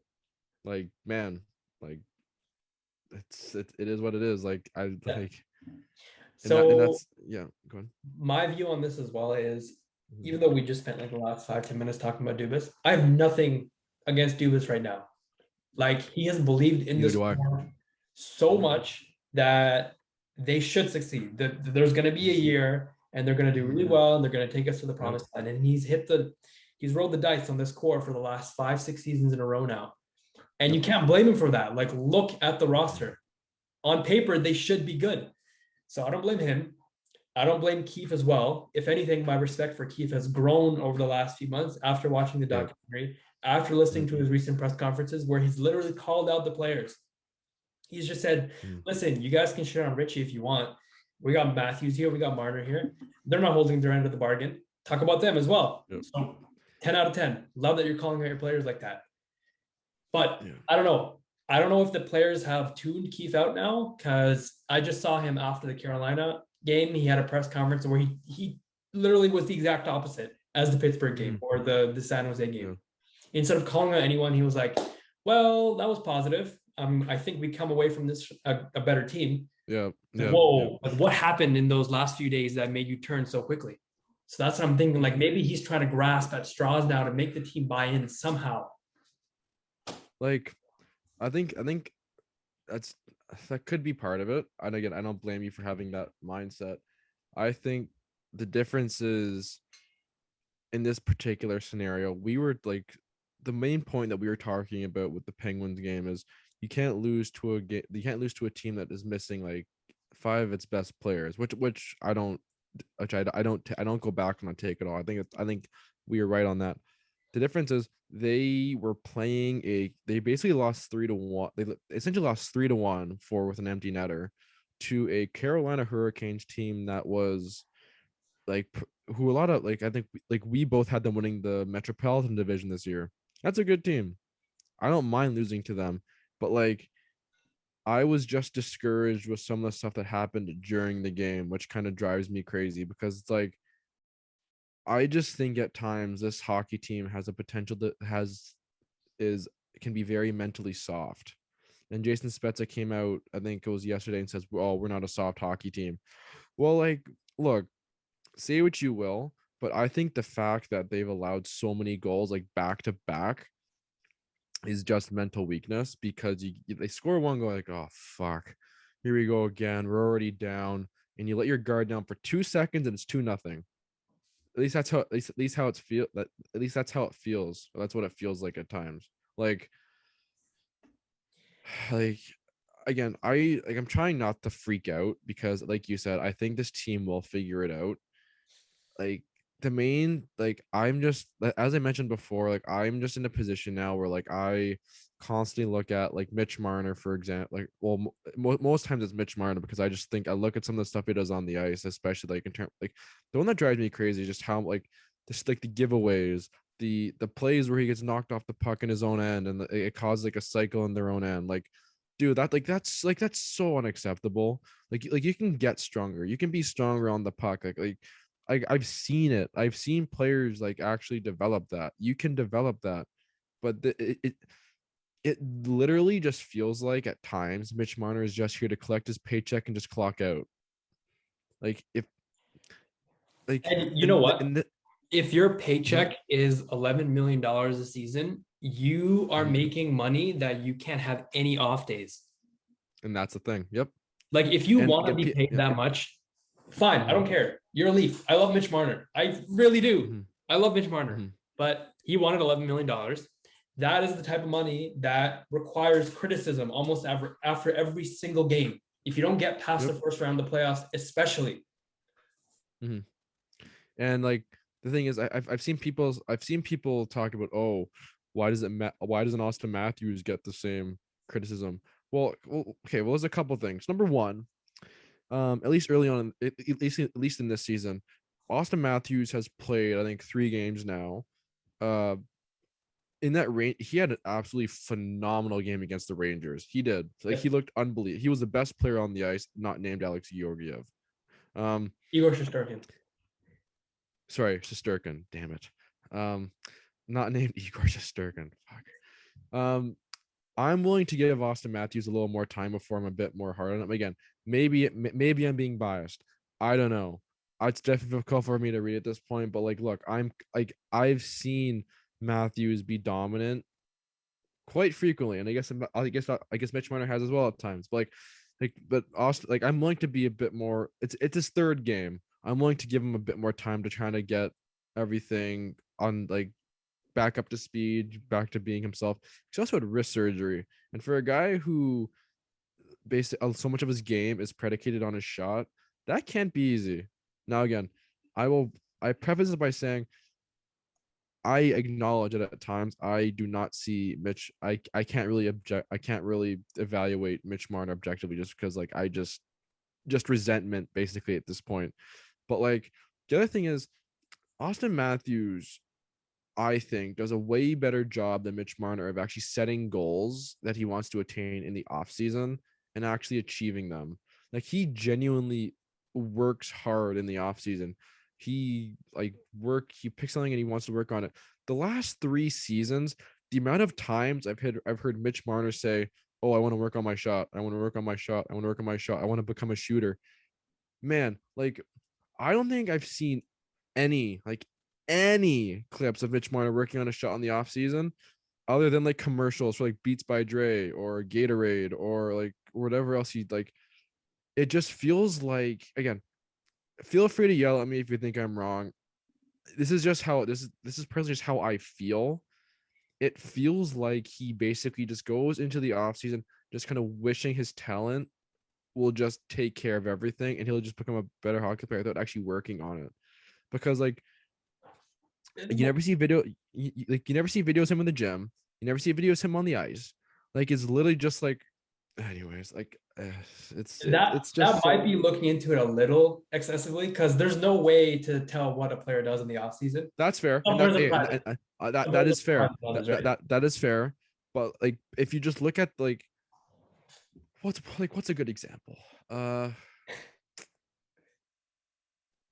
like man, like it is what it is. Like I Yeah. like and So that's yeah. Go on. my view on this as well is, Mhm. even though we just spent like the last 5-10 minutes talking about Dubas, I have nothing against Dubas right now. Like he has believed in Neither this do I. form so much that they should succeed. That there's going to be a year and they're going to do really Mhm. well and they're going to take us to the Yep. promised land. And he's rolled the dice on this core for the last 5-6 seasons in a row now. And you Yep. can't blame him for that. Like, look at the roster. On paper, they should be good. So I don't blame him. I don't blame Keefe as well. If anything, my respect for Keefe has grown over the last few months after watching the Yep. documentary, after listening Mhm. to his recent press conferences where he's literally called out the players. He's just said, Mhm. listen, you guys can shit on Richie if you want. We got Matthews here, we got Marner here. They're not holding their end of the bargain. Talk about them as well. Yep. So 10 out of 10. Love that you're calling out your players like that. But Yeah. I don't know. I don't know if the players have tuned Keefe out now because I just saw him after the Carolina game. He had a press conference where he literally was the exact opposite as the Pittsburgh game Mhm. or the San Jose game. Yeah. Instead of calling out anyone, he was like, well, that was positive. I think we come away from this a better team. Yeah. Like, Yeah. Yeah. whoa, like what happened in those last few days that made you turn so quickly? So that's what I'm thinking. Like maybe he's trying to grasp at straws now to make the team buy in somehow. Like I think that's that could be part of it. And again, I don't blame you for having that mindset. I think the difference is in this particular scenario, we were like the main point that we were talking about with the Penguins game is you can't lose to a team that is missing like five of its best players, which I don't go back on a take at all. I think we are right on that. The difference is they basically lost 3-1. They essentially lost 3-1 for with an empty netter to a Carolina Hurricanes team that was like who a lot of like I think like we both had them winning the Metropolitan Division this year. That's a good team. I don't mind losing to them, but like I was just discouraged with some of the stuff that happened during the game, which kind of drives me crazy because it's like I just think at times this hockey team has a potential that has is can be very mentally soft. And Jason Spezza came out, I think it was yesterday, and says, "Oh, we're not a soft hockey team." Well, like, look, say what you will, but I think the fact that they've allowed so many goals like back to back is just mental weakness because they score one goal like, oh fuck, here we go again. We're already down, and you let your guard down for 2 seconds and it's 2-0. At least that's how at least how it's feel that at least that's how it feels. That's what it feels like at times. Like like again, I'm trying not to freak out because like you said, I think this team will figure it out. Like the main like I'm just as I mentioned before, like I'm just in a position now where like I constantly look at like Mitch Marner, for example. Like well most times it's Mitch Marner because I just think I look at some of the stuff he does on the ice, especially like in terms like the one that drives me crazy is just how like just like the giveaways, the plays where he gets knocked off the puck in his own end and it causes like a cycle in their own end. Like dude, that's so unacceptable. Like you can get stronger, you can be stronger on the puck. I've seen it. I've seen players like actually develop that. You can develop that, but it literally just feels like at times Mitch Marner is just here to collect his paycheck and just clock out. Like if like And you know what? in the If your mhm, paycheck is $11 million a season, you are mhm. making money that you can't have any off days. And that's the thing. Yep. Like if you And want to again, be paid yeah. that much, fine. I Mhm, don't care. You're a Leaf. I love Mitch Marner. I really do. mhm, I love Mitch Marner. mhm. But he wanted $11 million. That is the type of money that requires criticism almost after every single game. If you don't get past the Yep. first round of the playoffs, especially. Mhm. And like the thing is, I've seen people talk about, oh, why doesn't Austin Matthews get the same criticism? Okay, well, there's a couple things. Number one, at least early on, at least in this season, Austin Matthews has played, I think, 3 games now. Uh, in that range, he had an absolutely phenomenal game against the Rangers. He did. Like he Yep. looked unbelievable. He was the best player on the ice, not named Alex Georgiev. Um, Igor Shesterkin. sorry, Shesterkin. Damn it. Um, not named Igor Shesterkin. Fuck. I'm willing to give Austin Matthews a little more time before I'm a bit more hard on him. Again, maybe I'm being biased. I don't know. It's definitely difficult for me to read at this point, but like, look, I've seen Matthews be dominant quite frequently, and I guess Mitch Marner has as well at times. But but Austin, like I'm willing to be a bit more. It's his third game. I'm willing to give him a bit more time to try to get everything on like back up to speed, back to being himself. He's also had wrist surgery, and for a guy who basically so much of his game is predicated on his shot, that can't be easy. Now again, I will I preface it by saying I acknowledge that at times I do not see Mitch. I can't really evaluate Mitch Marner objectively just because like I just resentment basically at this point. But like the other thing is Austin Matthews, I think, does a way better job than Mitch Marner of actually setting goals that he wants to attain in the offseason and actually achieving them. Like he genuinely works hard in the offseason. He picks something and he wants to work on it. The last 3 seasons, the amount of times I've heard Mitch Marner say, "Oh, I want to work on my shot. I want to work on my shot. I want to work on my shot. I want to become a shooter." Man, like I don't think I've seen any like any clips of Mitch Marner working on a shot in the offseason other than like commercials for like Beats by Dre or Gatorade or like whatever else he like. It just feels like, again, feel free to yell at me if you think I'm wrong. This is personally just how I feel. It feels like he basically just goes into the offseason just kind of wishing his talent will just take care of everything and he'll just become a better hockey player without actually working on it. Because like you never see video you never see videos of him in the gym. You never see videos of him on the ice. Like it's literally just like anyways, like That it's that just might be so looking into it a little excessively because there's no way to tell what a player does in the offseason. that's fair. Some And that players are hey, private. that Some that players is are fair. private others, That, that right? that that is fair. But like if you just look at like what's a good example?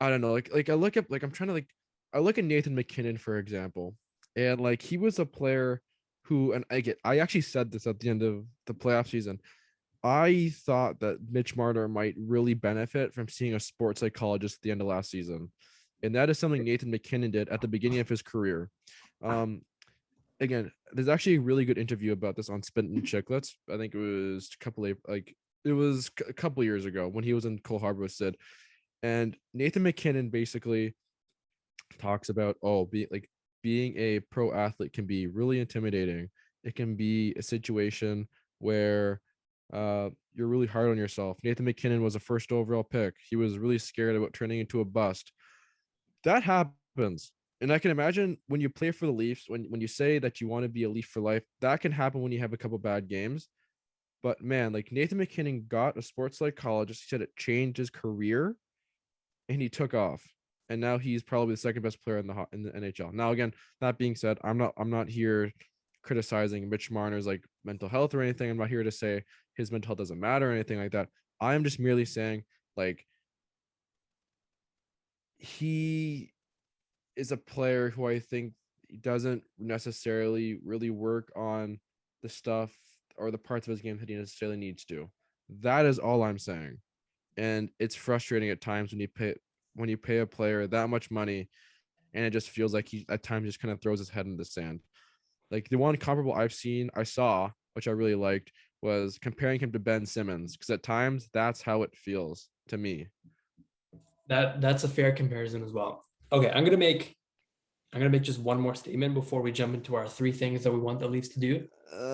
I don't know. Like I look at like I'm trying to like I look at Nathan McKinnon for example, and like he was a player who and I actually said this at the end of the playoff season. I thought that Mitch Marner might really benefit from seeing a sports psychologist at the end of last season, and that is something Nathan McKinnon did at the beginning of his career. Um, again, there's actually a really good interview about this on Spin and Chicklets. I think it was a couple years ago when he was in Cole Harbor with Sid. And Nathan McKinnon basically talks about being a pro athlete can be really intimidating. It can be a situation where you're really hard on yourself. Nathan McKinnon was a first overall pick. He was really scared about turning into a bust. That happens. And I can imagine when you play for the Leafs, when you say that you want to be a Leaf for life, that can happen when you have a couple bad games. But man, like Nathan McKinnon got a sports psychologist. He said it changed his career and he took off. And now he's probably the second best player in the NHL. Now, again, that being said, I'm not here criticizing Mitch Marner's like mental health or anything. I'm not here to say his mental health doesn't matter or anything like that. I am just merely saying like he is a player who I think doesn't necessarily really work on the stuff or the parts of his game that he necessarily needs to. That is all I'm saying. And it's frustrating at times when you pay a player that much money and it just feels like he at times just kind of throws his head in the sand. Like the one comparable I saw, which I really liked, was comparing him to Ben Simmons, because at times that's how it feels to me. That's a fair comparison as well. Okay, I'm gonna make just one more statement before we jump into our three things that we want the Leafs to do. Okay,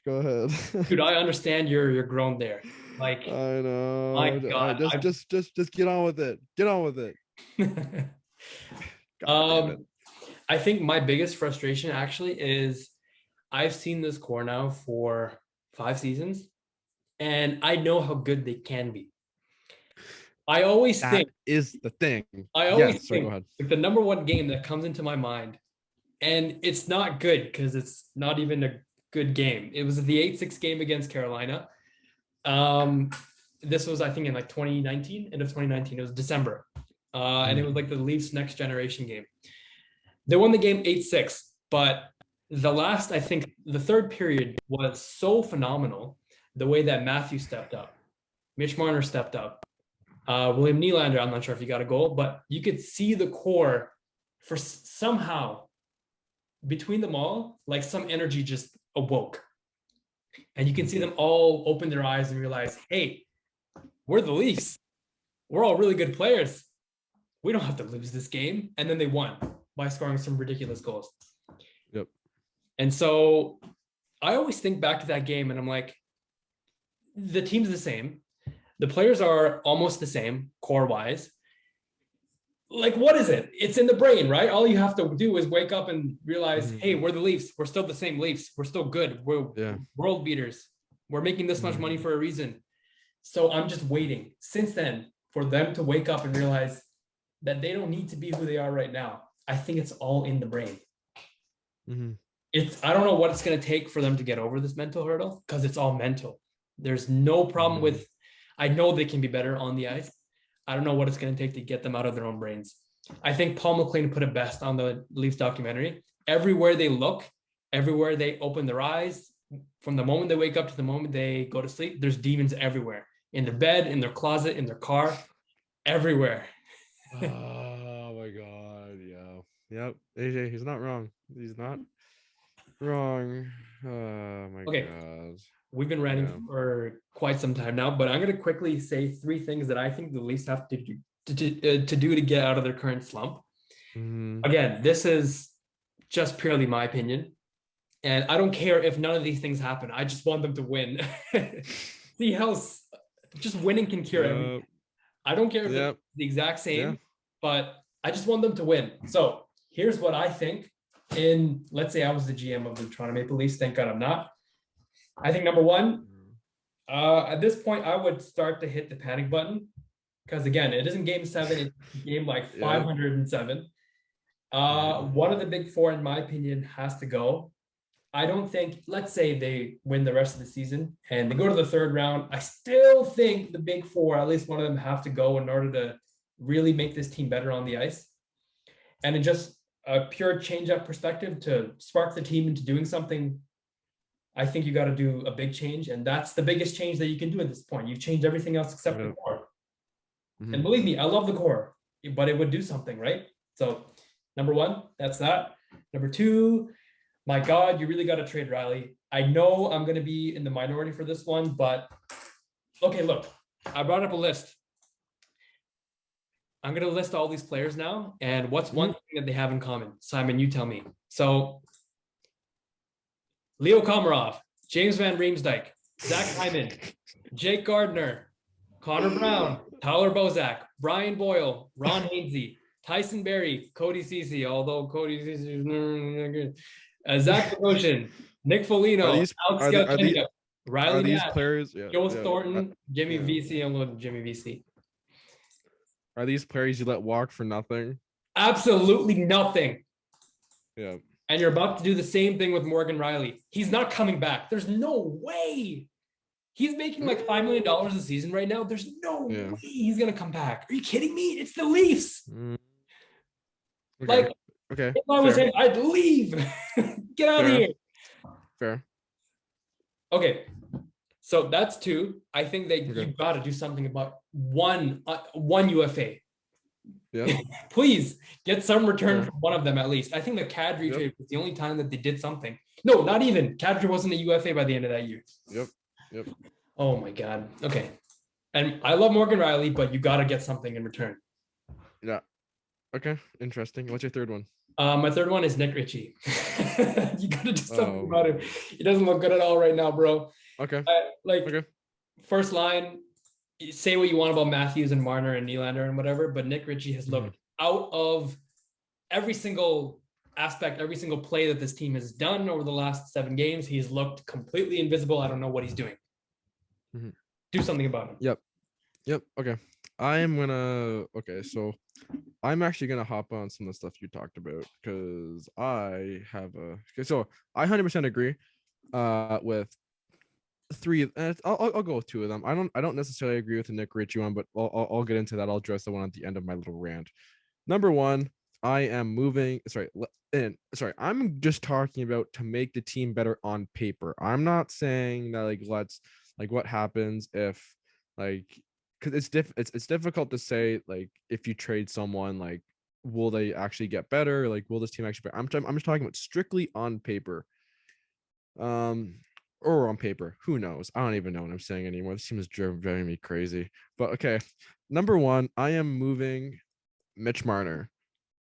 go ahead. Dude, I understand you're grown there. Like, I my know. I God, just get on with it. Get on with it. God damn it. um, I think my biggest frustration actually is I've seen this core now for 5 seasons, and I know how good they can be. I always That think, is the thing. I always Yes, sorry, go think ahead. like the number one game that comes into my mind, and it's not good because it's not even a good game. It was the 8-6 game against Carolina. Um, this was, I think, in like 2019, end of 2019. It was December. And it was like the Leafs next generation game. They won the game 8-6, but I think the third period was so phenomenal. The way that Matthew stepped up, Mitch Marner stepped up, William Nylander, I'm not sure if he got a goal, but you could see the core for somehow between them all, like some energy just awoke. And you can see them all open their eyes and realize, hey, we're the Leafs. We're all really good players. We don't have to lose this game. And then they won by scoring some ridiculous goals. Yep. And so I always think back to that game and I'm like, the team's the same. The players are almost the same core wise. Like, what is it? It's in the brain, right? All you have to do is wake up and realize, hey, we're the Leafs. We're still the same Leafs. We're still good. We're world beaters. We're making this much money for a reason. So I'm just waiting since then for them to wake up and realize that they don't need to be who they are right now. I think it's all in the brain. I don't know what it's going to take for them to get over this mental hurdle because it's all mental. There's no problem with, I know they can be better on the ice. I don't know what it's going to take to get them out of their own brains. I think Paul McLean put it best on the Leafs documentary. Everywhere they look, everywhere they open their eyes, from the moment they wake up to the moment they go to sleep, there's demons everywhere. In their bed, in their closet, in their car, everywhere. Oh my God. Yeah. Yep. AJ, he's not wrong. He's not wrong. Oh my God. We've been ranting for quite some time now, but I'm going to quickly say three things that I think the Leafs have to do to get out of their current slump. Again, this is just purely my opinion. And I don't care if none of these things happen. I just want them to win. See how just winning can cure everything. I don't care if it's the exact same, but I just want them to win. So here's what I think. Let's say I was the GM of the Toronto Maple Leafs. Thank God I'm not. I think number one, at this point, I would start to hit the panic button because again, it isn't game 7, it's game like 507. One of the big four, in my opinion, has to go. I don't think, let's say they win the rest of the season and they go to the third round. I still think the big four, at least one of them, have to go in order to really make this team better on the ice. And in just a pure change-up perspective to spark the team into doing something, I think you got to do a big change. And that's the biggest change that you can do at this point. You've changed everything else except the core. And believe me, I love the core, but it would do something, right? So number one, that's that. Number two, my God, you really got to trade Riley. I know I'm going to be in the minority for this one, but okay, look, I brought up a list. I'm going to list all these players now. And what's one thing that they have in common? Simon, you tell me. So Leo Komarov, James Van Riemsdyk, Zach Hyman, Jake Gardner, Connor Brown, Tyler Bozak, Brian Boyle, Ron Hainsey, Tyson Berry, Cody Ceci, although Cody Ceci is Zach Bogosian, Nick Foligno, Alex Galchenyuk, Riley Nash, players, Joe Thornton, Jimmy VC, and little Jimmy VC. Are these players you let walk for nothing? Absolutely nothing. Yeah. And you're about to do the same thing with Morgan Riley. He's not coming back. There's no way. He's making like $5 million a season right now. There's no way he's going to come back. Are you kidding me? It's the Leafs. Okay. If I was him, I'd leave. Get out of here. Fair. Okay, so that's two. I think that Okay. you've got to do something about one UFA. Yep. Please get some return Fair. from one of them at least. I think the Kadri Yep. trade was the only time that they did something. No, not even. Kadri wasn't a UFA by the end of that year. Yep. Yep. Oh my God. Okay. And I love Morgan Riley, but you got to get something in return. Yeah. Okay. Interesting. What's your third one? My third one is Nick Ritchie. You got to do something Oh. about him. He doesn't look good at all right now, bro. Okay. Like, Okay. first line, say what you want about Matthews and Marner and Nylander and whatever, but Nick Ritchie has looked out of every single aspect, every single play that this team has done over the last 7 games. He's looked completely invisible. I don't know what he's doing. Do something about him. Yep. Okay. So I'm actually gonna hop on some of the stuff you talked about because I 100% agree with three. I'll go with two of them. I don't necessarily agree with the Nick Ritchie one, but I'll get into that. I'll address the one at the end of my little rant. Number one, I am moving. I'm just talking about to make the team better on paper. I'm not saying that what happens if because it's difficult to say if you trade someone will they actually get better, will this team actually I'm just talking about strictly on paper, or on paper, who knows, I don't even know what I'm saying anymore. This team is driving me crazy. But okay, number one, I am moving Mitch Marner.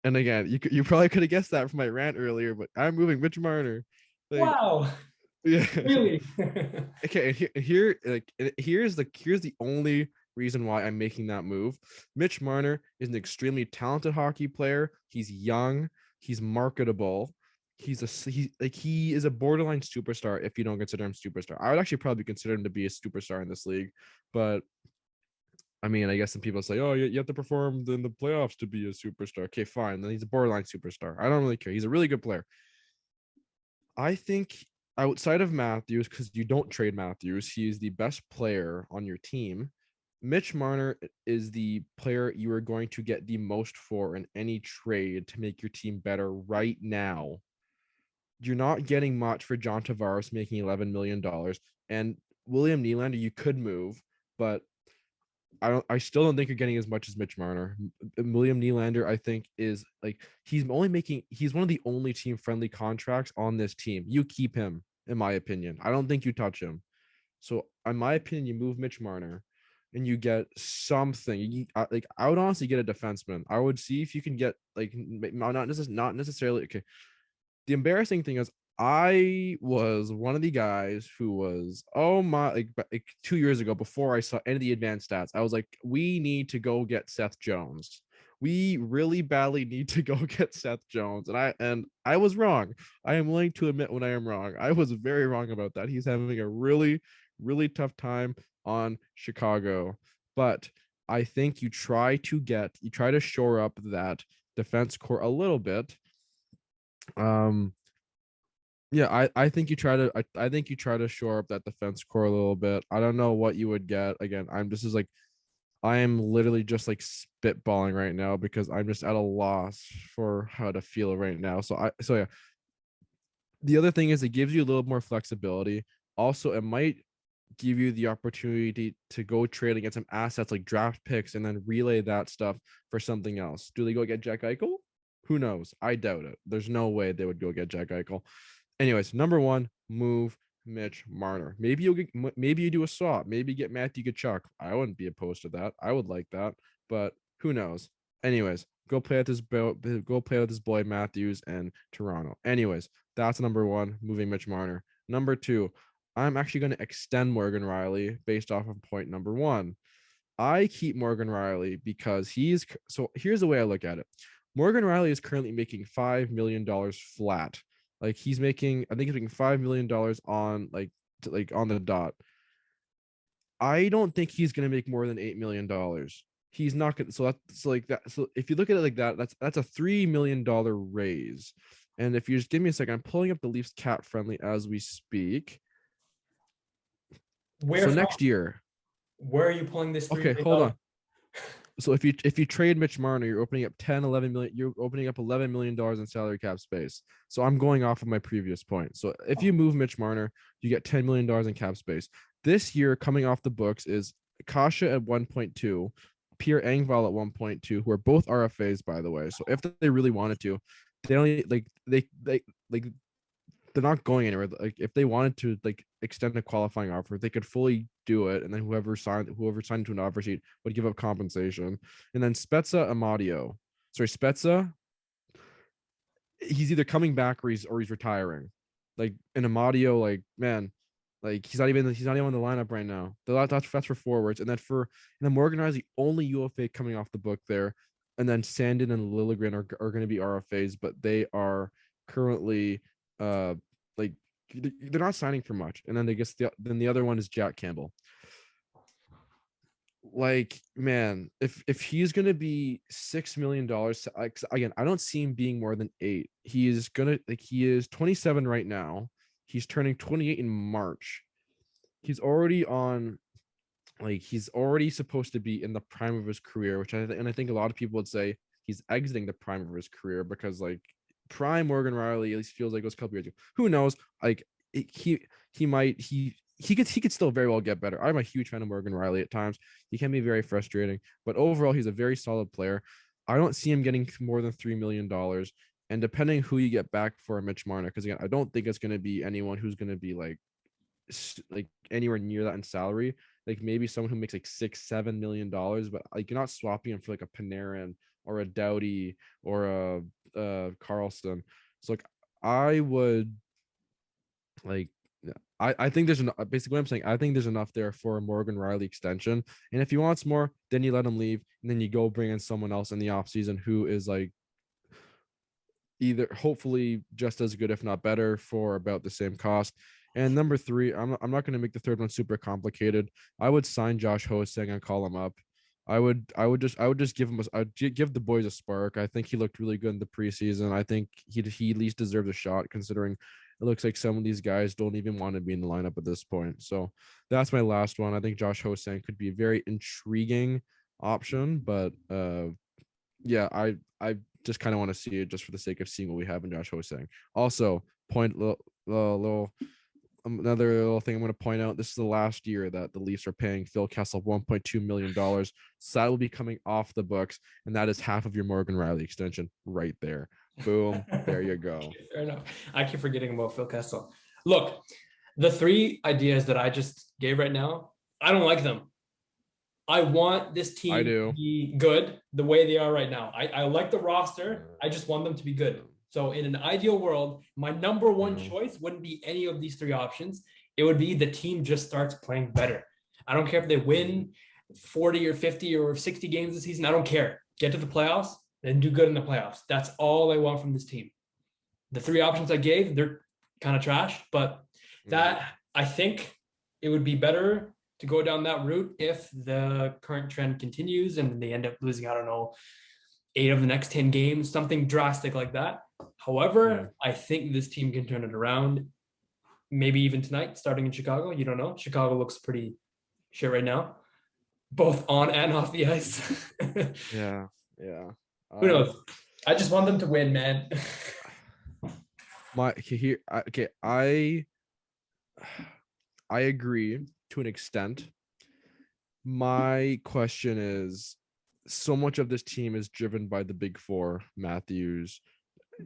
And again, you probably could have guessed that from my rant earlier, but I'm moving Mitch Marner. Wow. Yeah. Really? Okay, here's the only reason why I'm making that move. Mitch Marner is an extremely talented hockey player. He's young. He's marketable. He is a borderline superstar if you don't consider him superstar. I would actually probably consider him to be a superstar in this league, but I mean, I guess some people say, "Oh, you have to perform in the playoffs to be a superstar." Okay, fine. Then he's a borderline superstar. I don't really care. He's a really good player. I think outside of Matthews, because you don't trade Matthews, he is the best player on your team. Mitch Marner is the player you are going to get the most for in any trade to make your team better right now. You're not getting much for John Tavares making $11 million. And William Nylander, you could move, but I still don't think you're getting as much as Mitch Marner. William Nylander, I think, is he's one of the only team friendly contracts on this team. You keep him, in my opinion. I don't think you touch him. So, in my opinion, you move Mitch Marner and you get something. I would honestly get a defenseman. I would see if you can get not necessarily okay. The embarrassing thing is I was one of the guys who was, oh my, 2 years ago, before I saw any of the advanced stats, I was like, we need to go get Seth Jones. We really badly need to go get Seth Jones. And I was wrong. I am willing to admit when I am wrong. I was very wrong about that. He's having a really, really tough time on Chicago. But I think you try to shore up that defense core a little bit. Yeah, I think you try to I think you try to shore up that defense core a little bit. I don't know what you would get. Again, I am literally just spitballing right now because I'm just at a loss for how to feel right now. So yeah. The other thing is it gives you a little more flexibility. Also, it might give you the opportunity to go trade against some assets like draft picks and then relay that stuff for something else. Do they go get Jack Eichel? Who knows? I doubt it. There's no way they would go get Jack Eichel. Anyways, number one, move Mitch Marner. Maybe you do a swap. Maybe get Matthew Tkachuk. I wouldn't be opposed to that. I would like that, but who knows? Anyways, go play with this boy Matthews and Toronto. Anyways, that's number one, moving Mitch Marner. Number two, I'm actually going to extend Morgan Riley based off of point number one. I keep Morgan Riley because here's the way I look at it. Morgan Riley is currently making $5 million flat. I think he's making $5 million on on the dot. I don't think he's gonna make more than $8 million. He's not gonna. So if you look at it like that, that's a $3 million raise. And if you just give me a second, I'm pulling up the Leafs cap friendly as we speak. Next year. Where are you pulling this? Okay, hold on. So if you trade Mitch Marner, you're opening up 10, 11 million, you're opening up $11 million in salary cap space. So I'm going off of my previous point. So if you move Mitch Marner, you get $10 million in cap space. This year, coming off the books is Kasha at 1.2, Pierre Engvall at 1.2, who are both RFAs, by the way. So if they really wanted to, they only like they're not going anywhere. Like if they wanted to like extend a qualifying offer, they could fully do it, and then whoever signed to an offer sheet would give up compensation. And then Spezza, he's either coming back or he's retiring. Like in Amadio, like man, like he's not even on the lineup right now. That's for forwards, and then Morgan Riley only UFA coming off the book there, and then Sandin and Lilligren are going to be RFAs, but they are currently like they're not signing for much. And then then the other one is Jack Campbell. Like man, if he's gonna be $6 million, again, I don't see him being more than 8. He is 27 right now. He's turning 28 in March. He's already supposed to be in the prime of his career, which I think a lot of people would say he's exiting the prime of his career, because like prime Morgan Riley at least feels like it was a couple years ago. Who knows? Like he could still very well get better. I'm a huge fan of Morgan Riley at times. He can be very frustrating, but overall he's a very solid player. I don't see him getting more than $3 million. And depending who you get back for Mitch Marner, because again, I don't think it's going to be anyone who's going to be like anywhere near that in salary. Like maybe someone who makes like $6-7 million, but like you're not swapping him for like a Panarin or a Doughty or a Carlson. So like I would like I think there's basically what I'm saying. I think there's enough there for a Morgan Riley extension. And if he wants more, then you let him leave, and then you go bring in someone else in the offseason who is like either hopefully just as good, if not better, for about the same cost. And number 3, I'm not going to make the third one super complicated. I would sign Josh Hosang and call him up. I would just give him give the boys a spark. I think he looked really good in the preseason. I think he at least deserves a shot, considering it looks like some of these guys don't even want to be in the lineup at this point. So that's my last one. I think Josh Hosang could be a very intriguing option, but yeah, I just kind of want to see it just for the sake of seeing what we have in Josh Hosang. Also, another little thing I'm going to point out: this is the last year that the Leafs are paying Phil Kessel $1.2 million. So that will be coming off the books, and that is half of your Morgan Riley extension right there. Boom, there you go. Okay, fair enough. I keep forgetting about Phil Kessel. Look, the 3 ideas that I just gave right now, I don't like them. I want this I team to do. be good the way they are right now. I like the roster. I just want them to be good. So in an ideal world, my number one choice wouldn't be any of these 3 options. It would be the team just starts playing better. I don't care if they win 40 or 50 or 60 games this season. I don't care. Get to the playoffs and do good in the playoffs. That's all I want from this team. The 3 options I gave, they're kind of trash, but that I think it would be better to go down that route if the current trend continues and they end up losing, I don't know, 8 of the next 10 games, something drastic like that. However, I think this team can turn it around. Maybe even tonight, starting in Chicago. You don't know. Chicago looks pretty shit right now, both on and off the ice. Yeah. Who knows? I just want them to win, man. I agree to an extent. My question is, so much of this team is driven by the big 4, Matthews.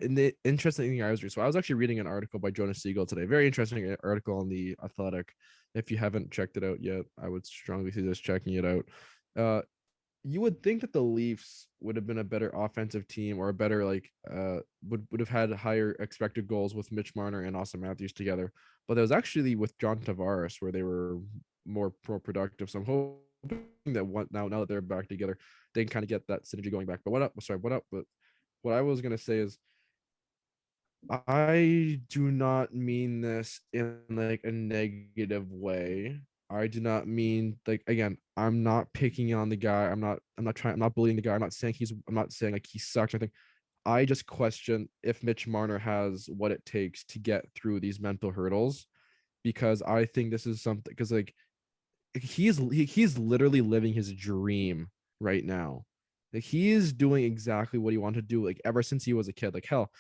And the interesting thing I was actually reading an article by Jonas Siegel today. Very interesting article on the Athletic. If you haven't checked it out yet, I would strongly suggest checking it out. You would think that the Leafs would have been a better offensive team, or a better would have had higher expected goals with Mitch Marner and Austin Matthews together. But it was actually with John Tavares where they were more productive. So I'm hoping that now that they're back together, they can kind of get that synergy going back. But what I was gonna say is, I do not mean this in like a negative way. I do not mean, like, again, I'm not picking on the guy. I'm not bullying the guy. I'm not saying like he sucks. I think I just question if Mitch Marner has what it takes to get through these mental hurdles, because I think this is something, because like he's literally living his dream right now. Like he is doing exactly what he wanted to do, like ever since he was a kid. Like hell,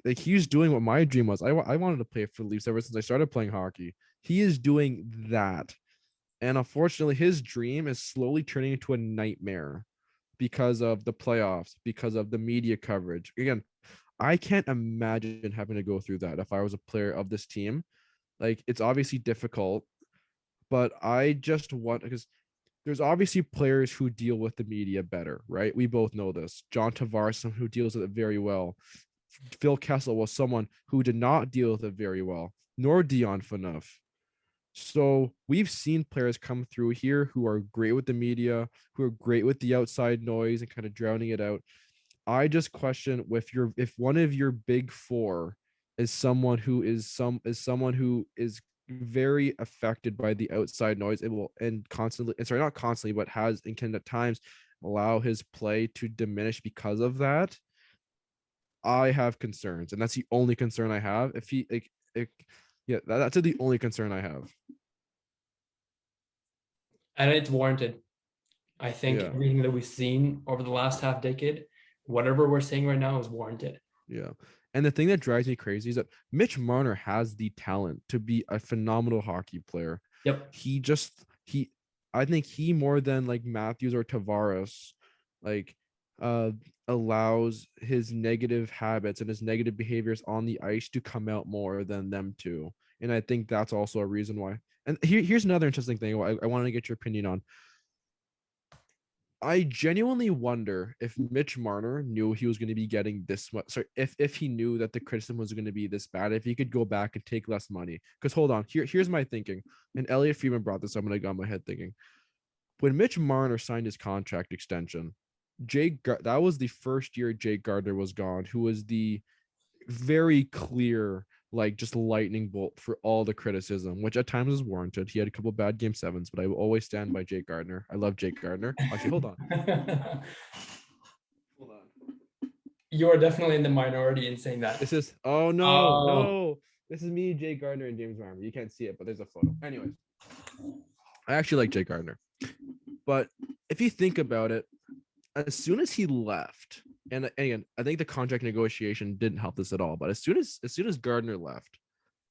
like he's doing what my dream was. I wanted to play for the Leafs ever since I started playing hockey. He is doing that. And unfortunately, his dream is slowly turning into a nightmare because of the playoffs, because of the media coverage. Again, I can't imagine having to go through that if I was a player of this team. Like it's obviously difficult, but I just want, because there's obviously players who deal with the media better, right? We both know this. John Tavares, someone who deals with it very well. Phil Kessel was someone who did not deal with it very well, nor Dion Phaneuf. So we've seen players come through here who are great with the media, who are great with the outside noise and kind of drowning it out. I just question if one of your big four is someone who is very affected by the outside noise, it will and constantly, and sorry, not constantly, but has and can at times allow his play to diminish because of that. I have concerns, and that's the only concern I have. If he yeah, that's the only concern I have. And it's warranted. I think Yeah. everything that we've seen over the last half decade, whatever we're seeing right now, is warranted. Yeah. And the thing that drives me crazy is that Mitch Marner has the talent to be a phenomenal hockey player. Yep. He just he I think he more than like Matthews or Tavares like uh allows his negative habits and his negative behaviors on the ice to come out more than them two. And I think that's also a reason why. And here's another interesting thing I wanted to get your opinion on. I genuinely wonder if Mitch Marner knew he was going to be getting this much. Sorry, if he knew that the criticism was going to be this bad, if he could go back and take less money. Because hold on, here's my thinking. And Elliot Friedman brought this up, and I got my head thinking. When Mitch Marner signed his contract extension, that was the first year Jake Gardner was gone, who was the very clear, like just lightning bolt for all the criticism, which at times is warranted. He had a couple bad game sevens, but I will always stand by Jake Gardner. I love Jake Gardner. Actually, hold on. Hold on. You are definitely in the minority in saying that. This is oh no, Oh, no. This is me, Jake Gardner, and James Marmer. You can't see it, but there's a photo. Anyways, I actually like Jake Gardner. But if you think about it, as soon as he left, and again, I think the contract negotiation didn't help this at all. But as soon as Gardner left,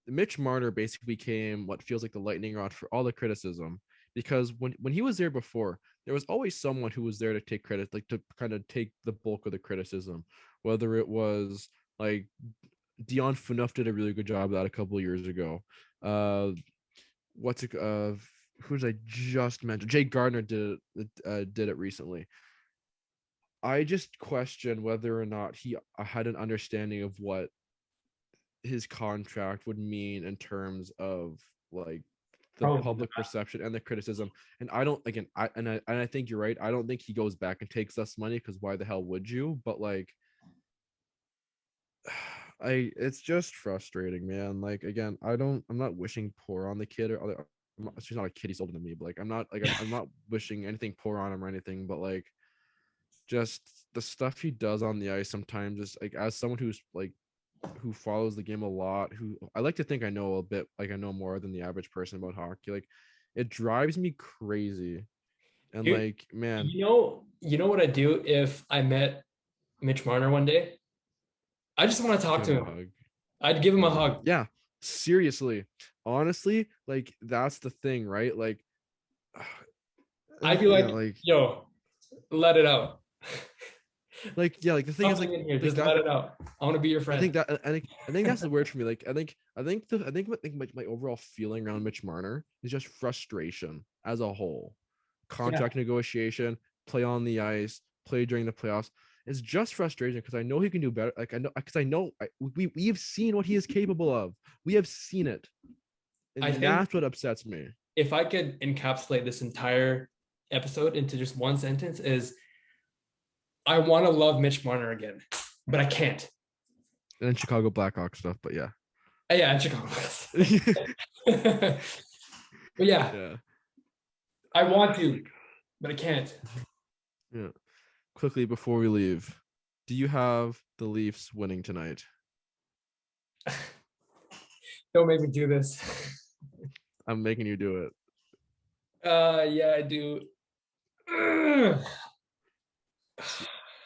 Mitch Marner basically became what feels like the lightning rod for all the criticism. Because when he was there before, there was always someone who was there to take credit, like to kind of take the bulk of the criticism. Whether it was like Dion Phaneuf did a really good job of that a couple of years ago. What's it? Who did I just mention? Jake Gardner did it recently. I just question whether or not he had an understanding of what his contract would mean in terms of like the probably public perception and the criticism. And I don't again I think you're right. I don't think he goes back and takes less money because why the hell would you? But like it's just frustrating, man. Like again, I'm not wishing poor on the kid or other. She's not a kid, he's older than me, but like I'm not wishing anything poor on him or anything, but like just the stuff he does on the ice sometimes is like as someone who's like who follows the game a lot, who I like to think I know a bit, like I know more than the average person about hockey. Like it drives me crazy. And you, like, man, you know what I'd do if I met Mitch Marner one day? I just want to talk give to him a him. hug. I'd give him a Yeah. hug. Yeah. Seriously. Honestly, like that's the thing, right? Like I'd be yeah, like, yo, let it out. yeah, like the thing is Something in here, like just that let it out. I want to be your I friend. think that I think that's the word for me. Like I think my overall feeling around Mitch Marner is just frustration as a whole. Yeah, Contract negotiation, play on the ice, play during the playoffs. It's just frustration because I know he can do better. Like I know because we have seen what he is capable of. We have seen it, I and think that's what upsets me. if I could encapsulate this entire episode into just one sentence, is I want to love Mitch Marner again, but I can't. And then Chicago Blackhawks stuff, but yeah, Yeah, in Chicago. But yeah, yeah. I want Oh my to, but I can't. god. Yeah. Quickly before we leave, do you have the Leafs winning tonight? Don't make me do this. I'm making you do it. Yeah, I do. Ugh.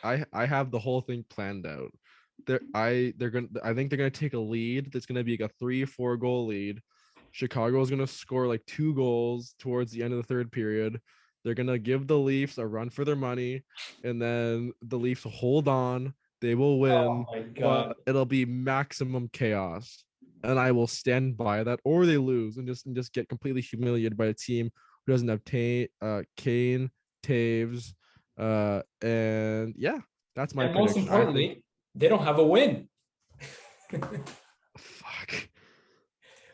I have the whole thing planned out. I think they're gonna take a lead. That's gonna be like a 3-4 goal lead. Chicago is gonna score like 2 goals towards the end of the third period. They're gonna give the Leafs a run for their money, and then the Leafs will hold on. They will Oh win, my God. but it'll be maximum chaos. And I will stand by that, or they lose and just get completely humiliated by a team who doesn't have Kane, Taves, and yeah, that's my And most prediction. I think importantly, they don't have a win. fuck.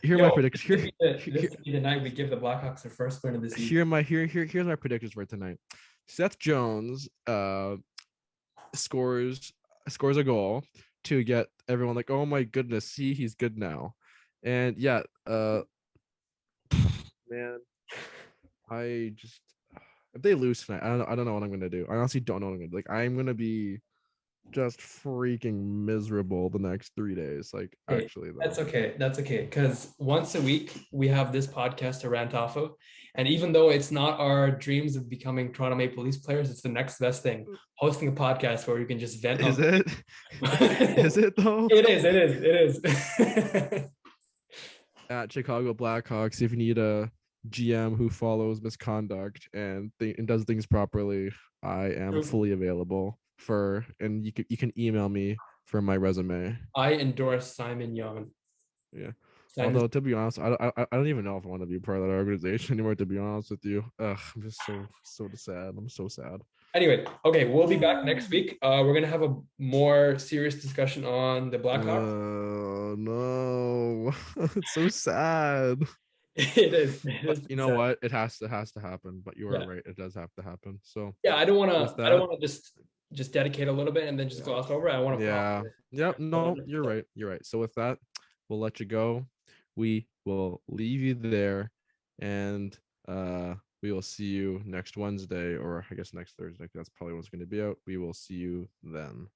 Here are my Yo, predictions. this could be the night we give the Blackhawks their first win of the season. Here's my predictions for tonight. Seth Jones scores a goal to get everyone like, oh my goodness, see, he's good now. And yeah, man, I just if they lose tonight, I don't know what I'm gonna do. I honestly don't know what I'm gonna do. Like, I'm gonna be just freaking miserable the next 3 days. Like, Okay, actually that's though. okay. That's okay. Because once a week we have this podcast to rant off of. And even though it's not our dreams of becoming Toronto Maple Leafs players, it's the next best thing. Hosting a podcast where we can just vent Is on. it? Is it though? It is, it is, it is. At Chicago Blackhawks, if you need a GM who follows misconduct and does things properly, I am fully available for, and you can email me for my resume. I endorse Simon Young. Yeah. Simon, Although, to be honest, I don't even know if I want to be part of that organization anymore. To be honest with you, I'm just so sad. I'm so sad. anyway, okay, we'll be back next week. We're gonna have a more serious discussion on the Blackhawks. No, it's so sad. It is. It But is you know sad. what? It has to happen. But you are Yeah. right. It does have to happen. So Yeah, I don't want with to. I don't that, want to just dedicate a little bit and then just gloss over it. I want to talk. yeah. Yep. No, you're right. You're right. So with that, we'll let you go. We will leave you there, and we will see you next Wednesday, or I guess next Thursday. That's probably when it's going to be out. We will see you then.